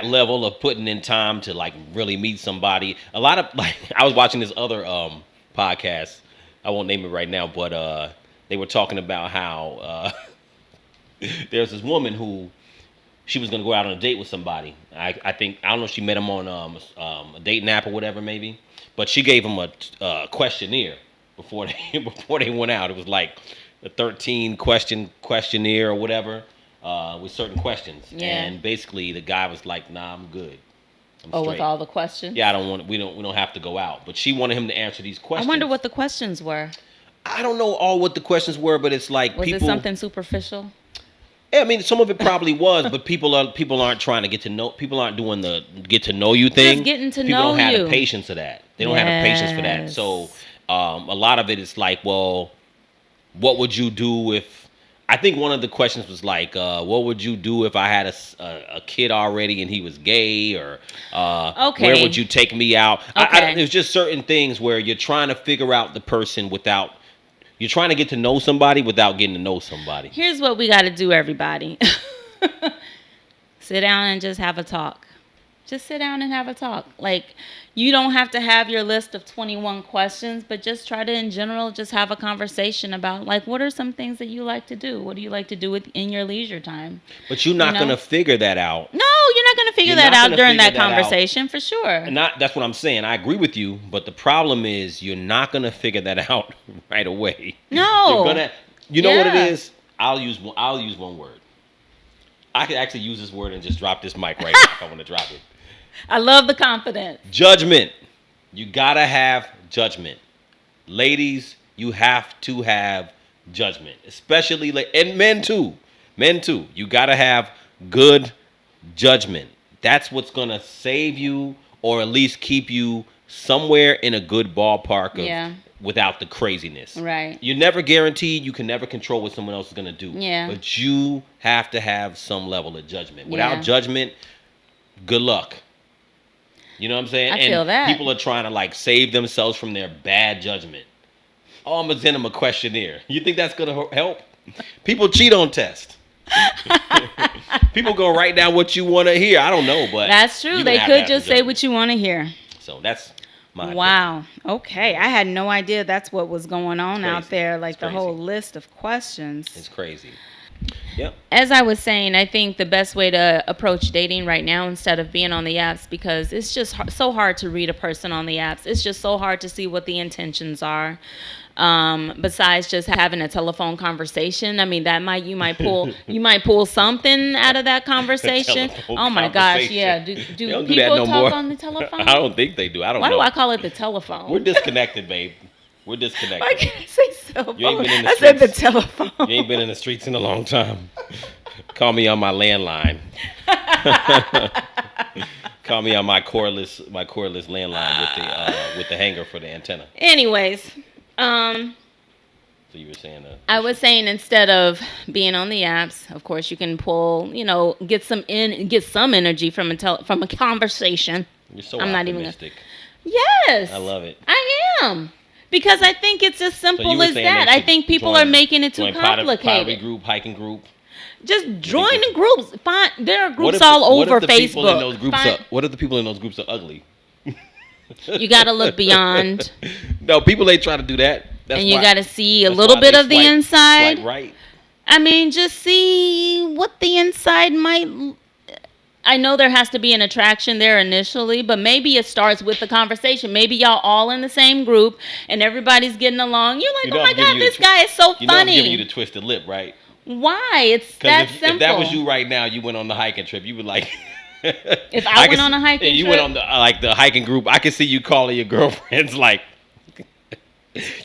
level of putting in time to like really meet somebody. A lot of I was watching this other podcast. I won't name it right now, but they were talking about how there's this woman who she was going to go out on a date with somebody. I don't know if she met him on a dating app or whatever maybe, but she gave him a questionnaire before they went out. It was like, a 13 questionnaire or whatever with certain questions. Yeah. And basically the guy was like, "Nah, I'm good. I'm Oh, straight." with all the questions? Yeah, we don't have to go out. But she wanted him to answer these questions. I wonder what the questions were. I don't know all what the questions were, but it's like Was it something superficial? Yeah, I mean, some of it probably was, but people aren't trying to get to know. People aren't doing the get to know you thing. Just getting to people know don't have you. the patience of that. They don't have the patience for that. So a lot of it is like, well, what would you do if? I think one of the questions was like, what would you do if I had a kid already and he was gay, or okay, where would you take me out? Okay. There's just certain things where you're trying to figure out the person without. You're trying to get to know somebody without getting to know somebody. Here's what we got to do, everybody. Sit down and just have a talk. Just sit down and have a talk. Like, you don't have to have your list of 21 questions, but just try to, in general, just have a conversation about, like, what are some things that you like to do? What do you like to do in your leisure time? But you're not going to figure that out. No, you're not going to figure that out during that conversation, for sure. And that's what I'm saying. I agree with you, but the problem is you're not going to figure that out right away. No. You're going to, you know what it is? I'll use one word. I could actually use this word and just drop this mic right now if I want to drop it. I love the confidence. Judgment. You gotta have judgment. Ladies, you have to have judgment. Especially, and men too. Men too. You gotta have good judgment. That's what's gonna save you, or at least keep you somewhere in a good ballpark of without the craziness. Right. You're never guaranteed. You can never control what someone else is gonna do. Yeah. But you have to have some level of judgment. Without judgment, good luck. You know what I'm saying? I feel that. People are trying to like save themselves from their bad judgment. Oh, I'm gonna send them a questionnaire. You think that's gonna help? People cheat on tests. People gonna write down what you want to hear. I don't know, but that's true. They could just say what you want to hear. So that's my wow. Opinion. Okay, I had no idea that's what was going on out there. Like the whole list of questions. It's crazy. Yep. As I was saying, I think the best way to approach dating right now instead of being on the apps, because it's just so hard to read a person on the apps. It's just so hard to see what the intentions are. Besides just having a telephone conversation. I mean, you might pull something out of that conversation. Oh my gosh, yeah. Do people talk on the telephone? I don't think they do. I don't know. Why do I call it the telephone? We're disconnected, babe. We're disconnected. I can't say so. You ain't been in the streets. I said the telephone. You ain't been in the streets in a long time. Call me on my landline. Call me on my cordless landline with the hanger for the antenna. Anyways, so you were saying I was saying instead of being on the apps, of course you can pull, get some energy from a conversation. You're so I'm optimistic. Not even. Yes. I love it. I am. Because I think it's as simple as that. I think people are making it too complicated. Pottery group, hiking group. Just join the groups. There are groups all over Facebook. What if the people in those groups are ugly? You got to look beyond. No, people ain't trying to do that. And you got to see a little bit of the inside. Right. I mean, just see what the inside might. I know there has to be an attraction there initially, but maybe it starts with the conversation. Maybe y'all all in the same group and everybody's getting along. You're like, oh my God, this guy is so funny. You know I'm giving you the twisted lip, right? Why? It's that simple. If that was you right now, you went on the hiking trip, you would like... If I went on a hiking trip? You went on the hiking group, I could see you calling your girlfriends like...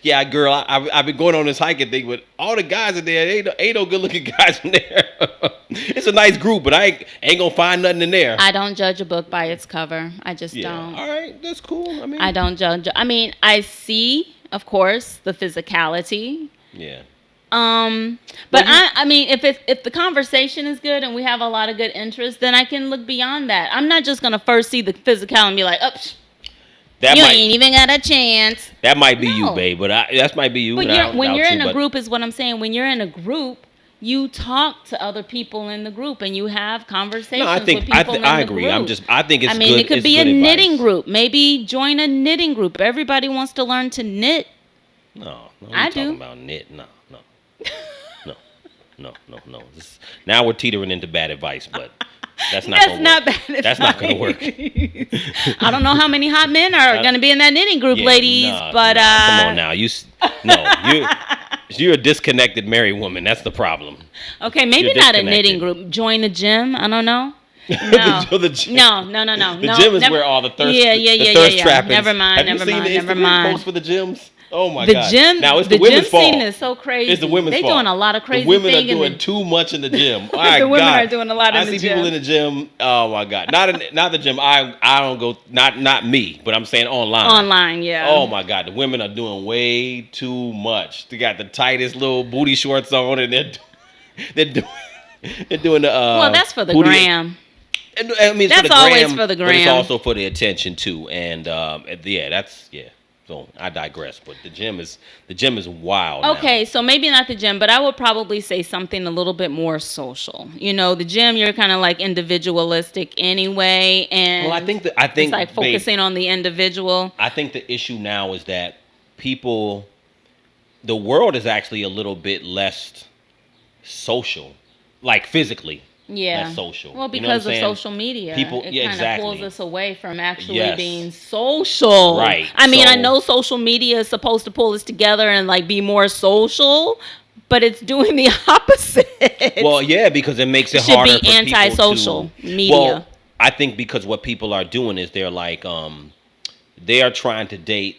Yeah, girl, I've been going on this hiking thing with all the guys in there. Ain't no good looking guys in there. It's a nice group, but I ain't gonna find nothing in there. I don't judge a book by its cover. I just don't. All right, that's cool. I don't judge. I mean, I see, of course, the physicality. Yeah. But I mean, if the conversation is good and we have a lot of good interest, then I can look beyond that. I'm not just gonna first see the physicality and be like, oh. Ain't even got a chance. That might be you, babe, but that might be you. But when you're in a group is what I'm saying. When you're in a group, you talk to other people in the group and you have conversations with people in the group. I agree. I think it's good. I mean, it could be a knitting group. Maybe join a knitting group. Everybody wants to learn to knit. No, I do. Talking about knit. No. Now we're teetering into bad advice, but that's not going to work. That's not going to work. I don't know how many hot men are going to be in that knitting group, ladies, but come on now. You're a disconnected married woman. That's the problem. Okay, maybe not a knitting group. Join the gym. I don't know. No. The gym. No. The gym is where all the thirst, trappings. Never mind. Have you seen the Instagram posts for the gyms? Oh my the God! Gym, now it's the women's fault. The gym scene is so crazy. It's the women's fault. They're doing a lot of crazy things. The women are doing too much in the gym. Oh the women God. are doing a lot in the gym. I see people in the gym. Oh my God! Not the gym. I don't go. Not me. But I'm saying online. Online, yeah. Oh my God! The women are doing way too much. They got the tightest little booty shorts on, and they're doing the. Well, that's for the gram. I mean, that's always for the gram. But it's also for the attention too. And yeah. So I digress, but the gym is wild. Okay, now. So maybe not the gym, but I would probably say something a little bit more social. You know, the gym, you're kind of like individualistic anyway, and well, I think it's like focusing on the individual. I think the issue now is that the world is actually a little bit less social, like physically. Yeah. Less social. Well, because of social media. It kind of pulls us away from actually being social. Right. I mean, I know social media is supposed to pull us together and like be more social, but it's doing the opposite. Well, yeah, because it makes it harder for people to... antisocial media. Well, I think because what people are doing is they're like, they are trying to date,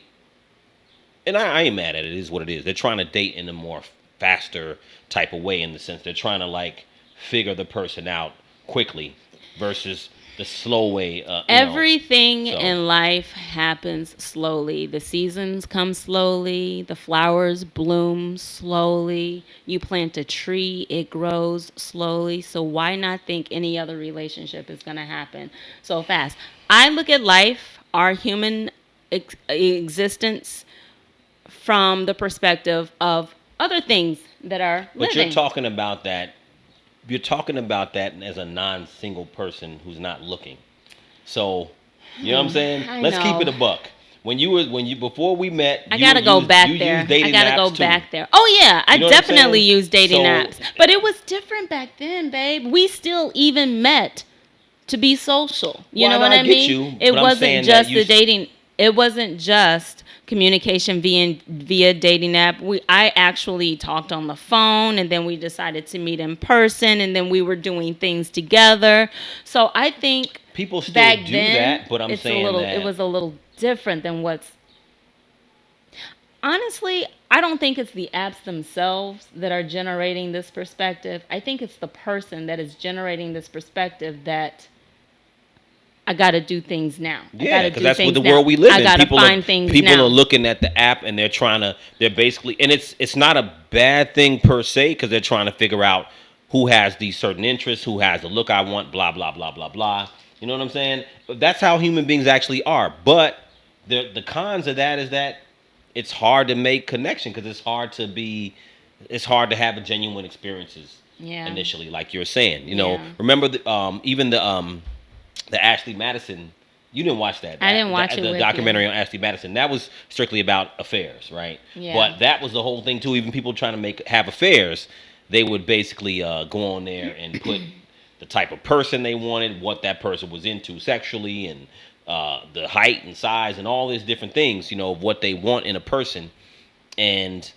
and I ain't mad at it. It is what it is. They're trying to date in a more faster type of way, in the sense they're trying to like figure the person out quickly versus the slow way. Everything in life happens slowly. The seasons come slowly. The flowers bloom slowly. You plant a tree, it grows slowly. So why not think any other relationship is going to happen so fast? I look at life, our human existence, from the perspective of other things that are living. But you're talking about that. You're talking about that as a non-single person who's not looking. So, you know what I'm saying? Let's keep it a buck. Before we met, I gotta go back there. Oh yeah, I definitely used dating apps, but it was different back then, babe. We still even met to be social. You know what I mean? It wasn't just the dating. It wasn't just communication via dating app. I actually talked on the phone, and then we decided to meet in person, and then we were doing things together. So I think people still do that, but I'm saying that it was a little different than what's. Honestly, I don't think it's the apps themselves that are generating this perspective. I think it's the person that is generating this perspective that I got to do things now. Yeah, because that's what the world we live in. I got to find things now. People are looking at the app and they're basically, and it's not a bad thing per se, because they're trying to figure out who has these certain interests, who has the look I want, blah, blah, blah, blah, blah. You know what I'm saying? But that's how human beings actually are. But the cons of that is that it's hard to make connection, because it's hard to have genuine experiences initially, like you're saying. You know, remember even the Ashley Madison, you didn't watch that. I didn't watch the documentary on Ashley Madison. That was strictly about affairs, right? Yeah. But that was the whole thing too. Even people trying to have affairs, they would basically go on there and put the type of person they wanted, what that person was into sexually, and the height and size and all these different things, you know, of what they want in a person. And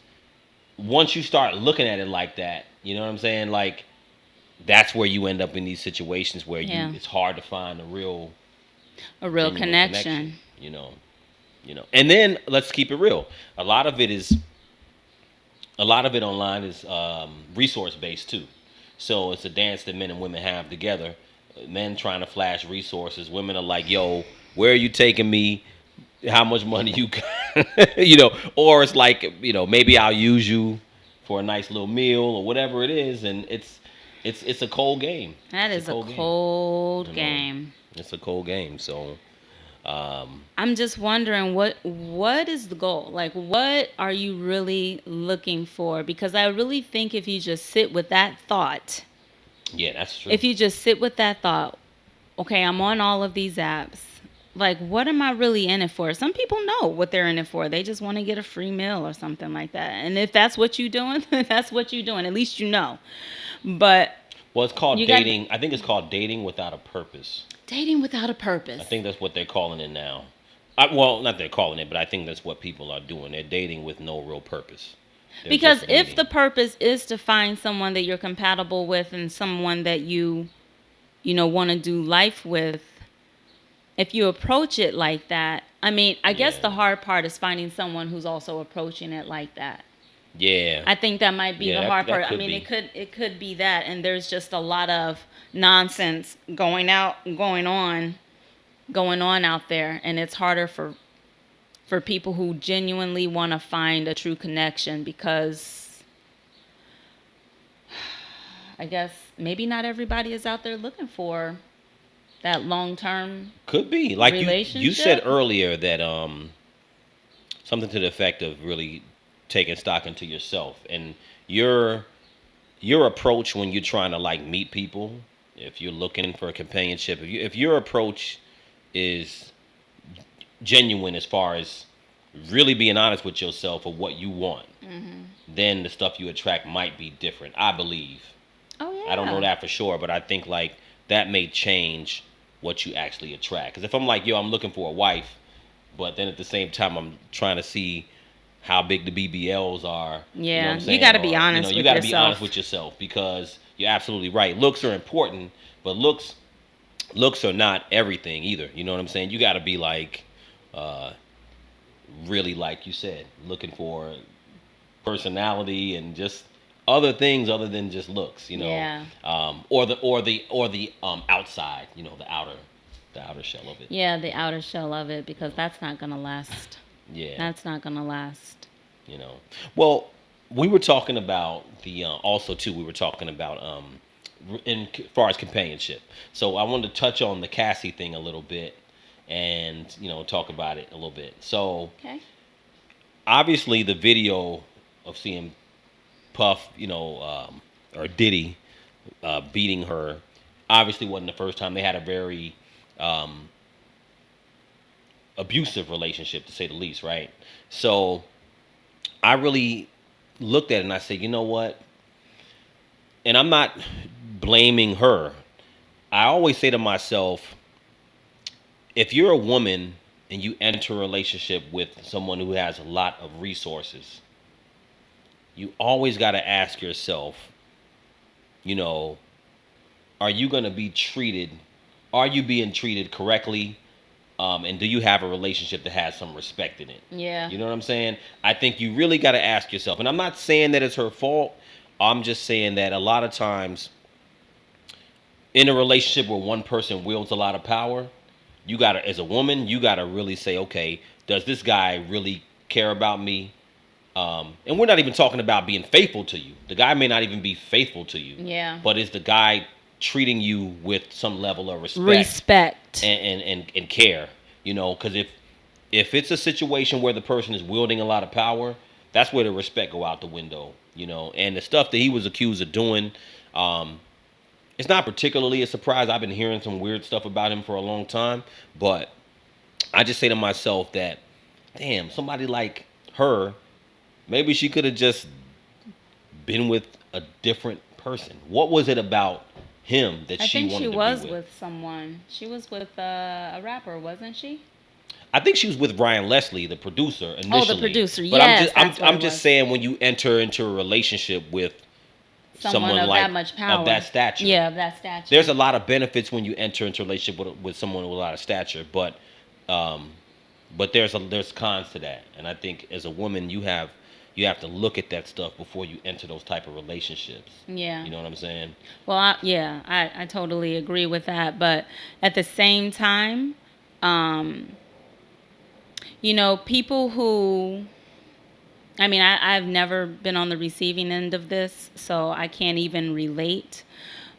once you start looking at it like that, you know what I'm saying? Like, that's where you end up in these situations where it's hard to find a real connection. You know. And then let's keep it real. A lot of it online is resource based too. So it's a dance that men and women have together. Men trying to flash resources. Women are like, "Yo, where are you taking me? How much money you got?" You know, or it's like, you know, maybe I'll use you for a nice little meal or whatever it is, and it's a cold game. That is a cold game. It's a cold game. So I'm just wondering what is the goal? Like, what are you really looking for? Because I really think if you just sit with that thought. Yeah, that's true. If you just sit with that thought, okay, I'm on all of these apps. Like, what am I really in it for? Some people know what they're in it for. They just want to get a free meal or something like that. And if that's what you're doing, that's what you're doing. At least you know. But it's called dating. I think it's called dating without a purpose. Dating without a purpose. I think that's what they're calling it now. Not they're calling it, but I think that's what people are doing. They're dating with no real purpose. Because if the purpose is to find someone that you're compatible with and someone that you want to do life with, if you approach it like that, I mean, I guess the hard part is finding someone who's also approaching it like that. Yeah. I think that might be the hard part. I mean, it could be that, and there's just a lot of nonsense going on out there, and it's harder for people who genuinely want to find a true connection, because I guess maybe not everybody is out there looking for that long-term could be like relationship. You said earlier that something to the effect of really taking stock into yourself and your approach when you're trying to like meet people. If you're looking for a companionship, if your approach is genuine as far as really being honest with yourself of what you want, then the stuff you attract might be different, I believe. Oh yeah. I don't know that for sure, but I think like that may change what you actually attract. Because if I'm like, yo, I'm looking for a wife, but then at the same time I'm trying to see how big the BBLs are. Yeah, you got to be honest with yourself. You got to be honest with yourself, because you're absolutely right. Looks are important, but looks are not everything either. You know what I'm saying? You got to be like, really, like you said, looking for personality and just other things other than just looks. You know, yeah. Or the outside. You know, the outer shell of it. Yeah, the outer shell of it, because that's not gonna last. Yeah, that's not gonna last. You know, well, we were talking about we were talking about in far as companionship. So I wanted to touch on the Cassie thing a little bit, and talk about it a little bit. So, okay. Obviously, the video of seeing Puff, or Diddy, beating her, obviously wasn't the first time. They had a very abusive relationship, to say the least, right? So I really looked at it and I said, you know what? And I'm not blaming her. I always say to myself, if you're a woman and you enter a relationship with someone who has a lot of resources, you always got to ask yourself, are you going to be treated? Are you being treated correctly? And do you have a relationship that has some respect in it? Yeah. You know what I'm saying? I think you really got to ask yourself. And I'm not saying that it's her fault. I'm just saying that a lot of times in a relationship where one person wields a lot of power, you got to, as a woman, you got to really say, okay, does this guy really care about me? And we're not even talking about being faithful to you. The guy may not even be faithful to you. Yeah. But is the guy treating you with some level of respect and care? Because if it's a situation where the person is wielding a lot of power, that's where the respect go out the window. And the stuff that he was accused of doing, it's not particularly a surprise. I've been hearing some weird stuff about him for a long time, but I just say to myself that, damn, somebody like her, maybe she could have just been with a different person. What was it about him that she wanted to be with? I think she was with someone. She was with a rapper, wasn't she? I think she was with Ryan Leslie, the producer, initially. Oh, the producer, but yes. I'm just saying, when you enter into a relationship with someone of like that much power, of that stature. Yeah, of that stature. There's a lot of benefits when you enter into a relationship with someone with a lot of stature, but there's cons to that. And I think as a woman, you have to look at that stuff before you enter those type of relationships. Yeah. You know what I'm saying? Well, I totally agree with that. But at the same time, people who, I've never been on the receiving end of this, so I can't even relate.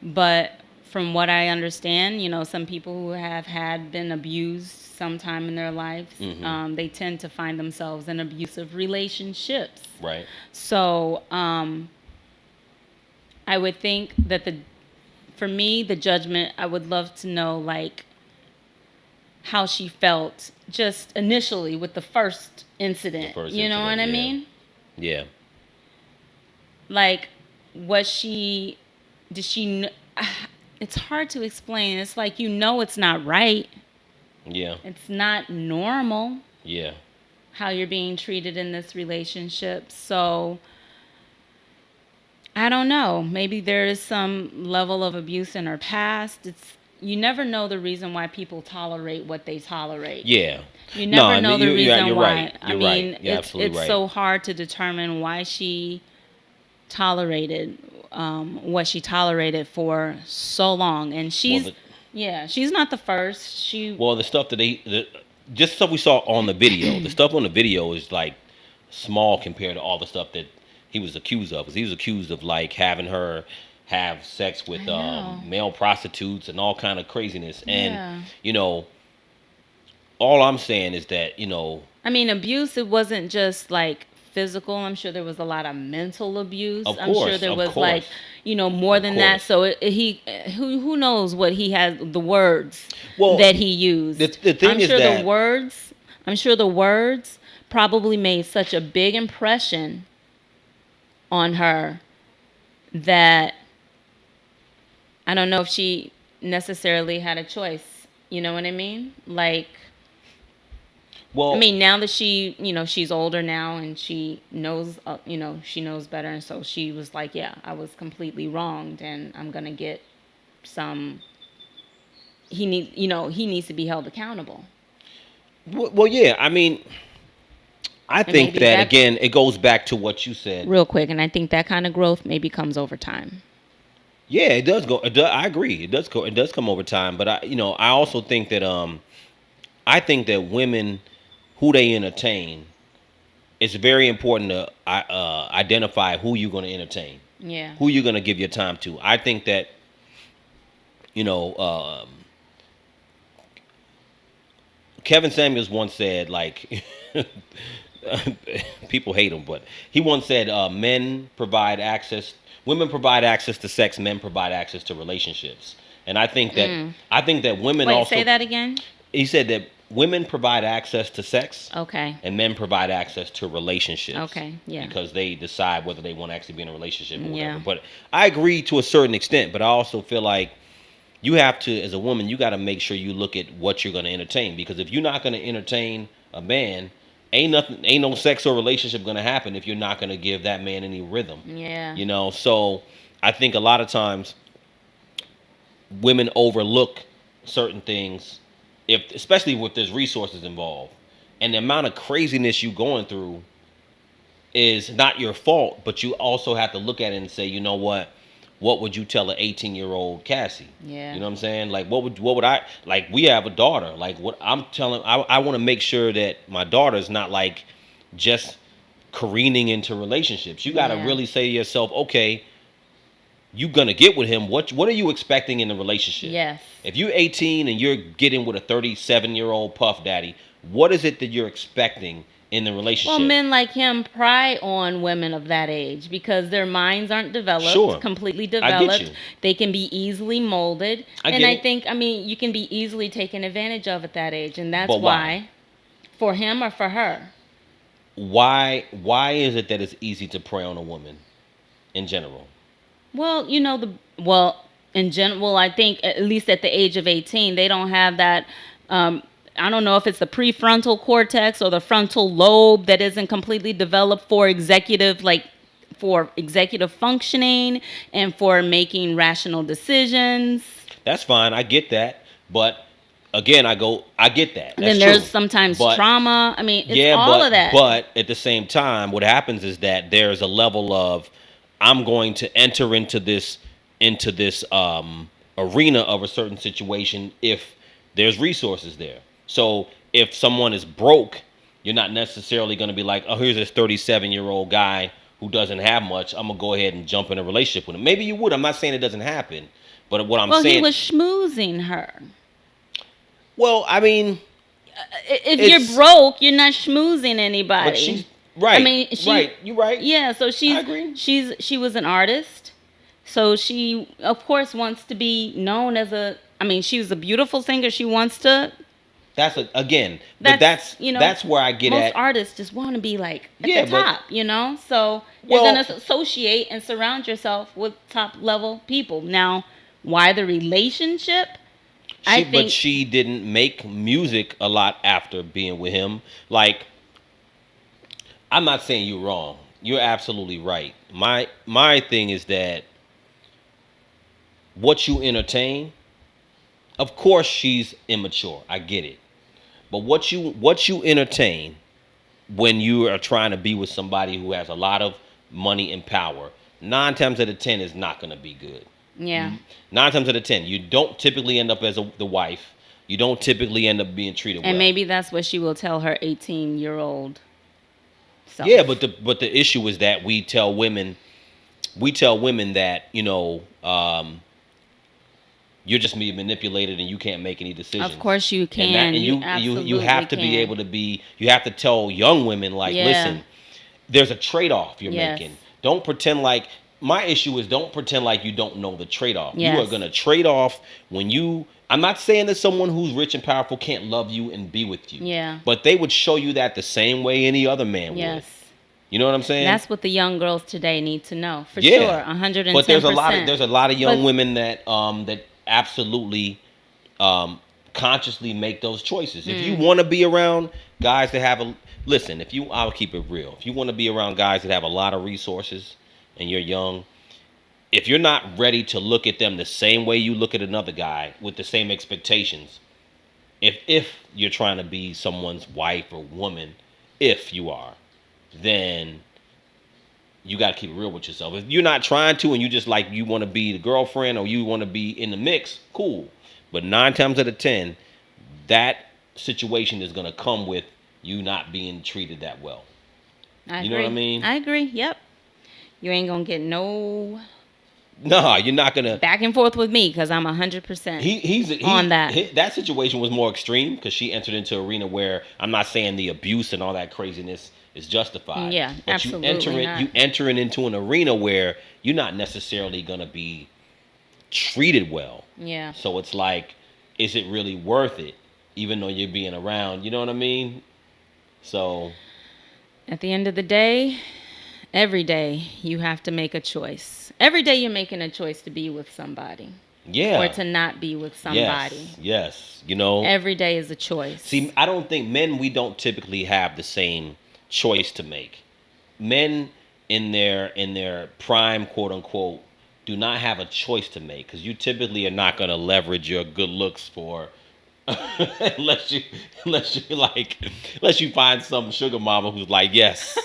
But from what I understand, some people who have been abused sometime in their lives, they tend to find themselves in abusive relationships. Right. So I would think that for me, the judgment, I would love to know, like, how she felt just initially with the first incident. You know what I mean? Yeah. Like, did she, it's hard to explain. It's like, it's not right. Yeah. It's not normal. Yeah. How you're being treated in this relationship. So I don't know. Maybe there is some level of abuse in her past. You never know the reason why people tolerate what they tolerate. Yeah. You never I know mean, the reason you're why. right. I You're mean, right. You're absolutely it's right. so hard to determine why she tolerated what she tolerated for so long, and she's not the first. The stuff that just stuff we saw on the video. The stuff on the video is like small compared to all the stuff that he was accused of. Because he was accused of like having her have sex with male prostitutes and all kind of craziness. Yeah. And all I'm saying is that I mean, abuse. It wasn't just like physical. I'm sure there was a lot of mental abuse. Of I'm course, sure there of was course. more than that. So who knows what he has, the words that he used. The thing is that I'm sure the words probably made such a big impression on her that I don't know if she necessarily had a choice. You know what I mean? Like, well, I mean, now that she's older now and she knows, she knows better. And so she was like, yeah, I was completely wronged and I'm going to get he needs to be held accountable. Well, yeah, I mean, I think that, again, it goes back to what you said. Real quick, and I think that kind of growth maybe comes over time. Yeah, it does go. I agree. It does go. It does come over time. But I also think that women who they entertain, it's very important to identify who you're going to entertain. Yeah. Who you're going to give your time to. I think that Kevin Samuels once said, like, people hate him, but he once said, women provide access to sex, men provide access to relationships. And I think that women also. Wait, say that again. He said that women provide access to sex. Okay. And men provide access to relationships. Okay, yeah. Because they decide whether they want to actually be in a relationship or whatever. Yeah. But I agree to a certain extent, but I also feel like you have to, as a woman, you got to make sure you look at what you're going to entertain. Because if you're not going to entertain a man, ain't no sex or relationship going to happen if you're not going to give that man any rhythm. Yeah. So I think a lot of times women overlook certain things, especially if there's resources involved. And the amount of craziness you going through is not your fault, but you also have to look at it and say, you know what would you tell an 18-year-old Cassie? Yeah. You know what I'm saying? Like, what would I, like, we have a daughter. Like, what I'm telling, I want to make sure that my daughter's not, like, just careening into relationships. You got to really say to yourself, okay, you going to get with him. What are you expecting in the relationship? Yes. If you're 18 and you're getting with a 37-year-old puff daddy, what is it that you're expecting in the relationship? Well, men like him pry on women of that age because their minds aren't developed, completely developed. I get you. They can be easily molded. I think, you can be easily taken advantage of at that age. And that's why, for him or for her. Why is it that it's easy to prey on a woman in general? Well, in general, I think at least at the age of 18, they don't have that. I don't know if it's the prefrontal cortex or the frontal lobe that isn't completely developed for executive functioning and for making rational decisions. That's fine. I get that. But again, I get that. And then there's sometimes trauma. I mean, it's all of that. But at the same time, what happens is that there's a level of, I'm going to enter into this arena of a certain situation if there's resources there. So if someone is broke, you're not necessarily going to be like, oh, here's this 37-year-old guy who doesn't have much. I'm going to go ahead and jump in a relationship with him. Maybe you would. I'm not saying it doesn't happen. But what I'm saying... Well, he was schmoozing her. Well, I mean... If you're broke, you're not schmoozing anybody. But she's... Right. I mean, right. You're right. Yeah, so I agree. She was an artist. So she, of course, wants to be known as she was a beautiful singer. She wants to... That's where I get at. Most artists just want to be like at the top, So you're going to associate and surround yourself with top level people. Now, why the relationship? But she didn't make music a lot after being with him. Like, I'm not saying you're wrong. You're absolutely right. My thing is that what you entertain, of course she's immature. I get it. But what you entertain when you are trying to be with somebody who has a lot of money and power, 9 times out of 10 is not going to be good. Yeah. 9 times out of 10, you don't typically end up as the wife. You don't typically end up being treated well. And maybe that's what she will tell her 18-year-old self. Yeah, but the issue is that we tell women that you're just being manipulated and you can't make any decisions. Of course you can. You have to be able to be. You have to tell young women like, listen, there's a trade-off you're making. Don't pretend like. My issue is don't pretend like you don't know the trade-off. Yes. You are gonna trade off when you. I'm not saying that someone who's rich and powerful can't love you and be with you. Yeah. But they would show you that the same way any other man would. You know what I'm saying? That's what the young girls today need to know for sure. 110%. But there's a lot of young women that absolutely consciously make those choices. If you want to be around guys that have I'll keep it real. If you want to be around guys that have a lot of resources and you're young, if you're not ready to look at them the same way you look at another guy with the same expectations, if you're trying to be someone's wife or woman, if you are, then you got to keep it real with yourself. If you're not trying to and you just like you want to be the girlfriend or you want to be in the mix, cool. But 9 times out of 10, that situation is going to come with you not being treated that well. I agree. Know what I mean? I agree. Yep. You ain't going to get no... No, you're not going to... back and forth with me because I'm 100% on that. That situation was more extreme because she entered into an arena where I'm not saying the abuse and all that craziness is justified. Yeah, but absolutely you entering into an arena where you're not necessarily going to be treated well. Yeah. So it's like, is it really worth it? Even though you're being around, you know what I mean? So at the end of the day, every day you have to make a choice. Every day you're making a choice to be with somebody. Yeah. Or to not be with somebody. Yes. You know. Every day is a choice. See, I don't think we don't typically have the same choice to make. Men in their prime, quote unquote, do not have a choice to make because you typically are not going to leverage your good looks for unless you find some sugar mama who's like, yes,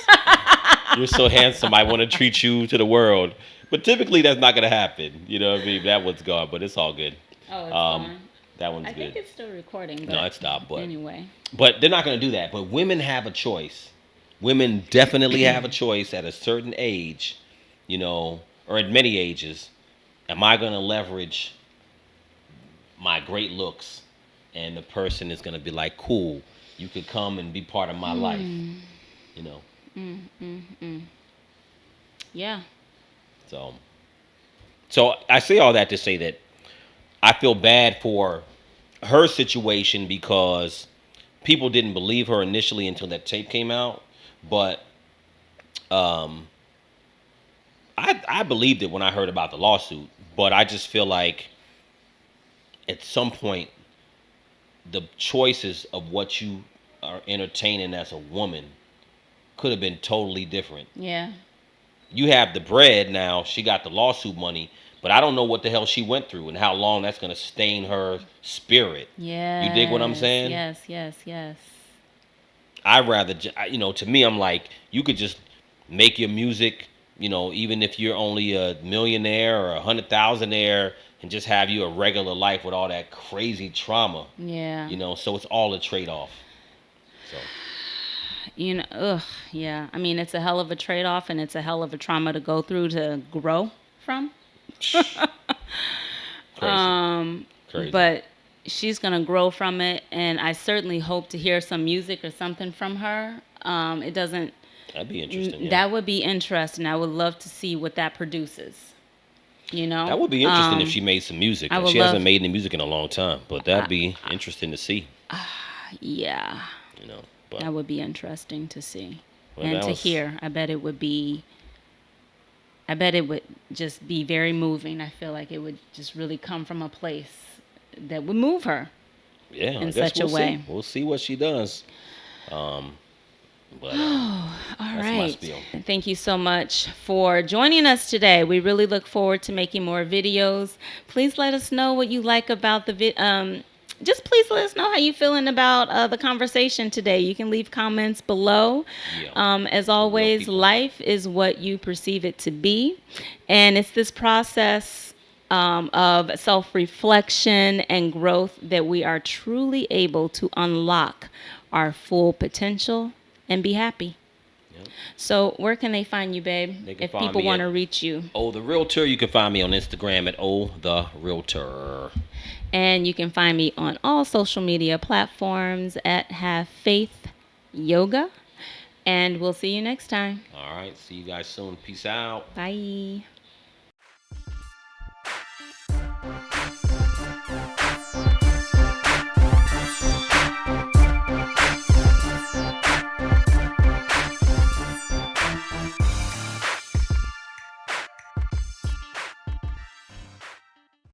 you're so handsome, I want to treat you to the world. But typically that's not going to happen. You know what I mean? That one's gone, but it's all good. Oh, it's gone. That one's good. I think it's still recording. But no, it stopped. But anyway. But they're not going to do that. But women have a choice. Women definitely have a choice at a certain age, or at many ages. Am I going to leverage my great looks? And the person is going to be like, cool, you could come and be part of my life, Yeah. So I say all that to say that I feel bad for her situation because people didn't believe her initially until that tape came out. But I believed it when I heard about the lawsuit. But I just feel like at some point, the choices of what you are entertaining as a woman could have been totally different. Yeah. You have the bread now. She got the lawsuit money. But I don't know what the hell she went through and how long that's going to stain her spirit. Yeah. You dig what I'm saying? Yes. I'd rather, to me, I'm like, you could just make your music, even if you're only a millionaire or 100,000aire and just have you a regular life with all that crazy trauma. Yeah. So it's all a trade-off. So. Yeah. I mean, it's a hell of a trade-off and it's a hell of a trauma to go through to grow from. Crazy. But she's gonna grow from it, and I certainly hope to hear some music or something from her. It doesn't. That'd be interesting. Yeah. That would be interesting. I would love to see what that produces. That would be interesting if she made some music. She hasn't made any music in a long time, but that'd be interesting to see. Yeah. But that would be interesting to see and to hear. I bet it would just be very moving. I feel like it would just really come from a place that would move her. Yeah, in such a way. We'll see what she does. But All that's my right. spiel. Thank you so much for joining us today. We really look forward to making more videos. Please let us know what you like about the just please let us know how you feeling about the conversation today. You can leave comments below. Yeah. As always, life is what you perceive it to be. And it's this process of self-reflection and growth that we are truly able to unlock our full potential and be happy. Yep. So where can they find you, babe, if people want to reach you? The Realtor. You can find me on Instagram at the Realtor. And you can find me on all social media platforms at Have Faith Yoga. And we'll see you next time. All right. See you guys soon. Peace out. Bye.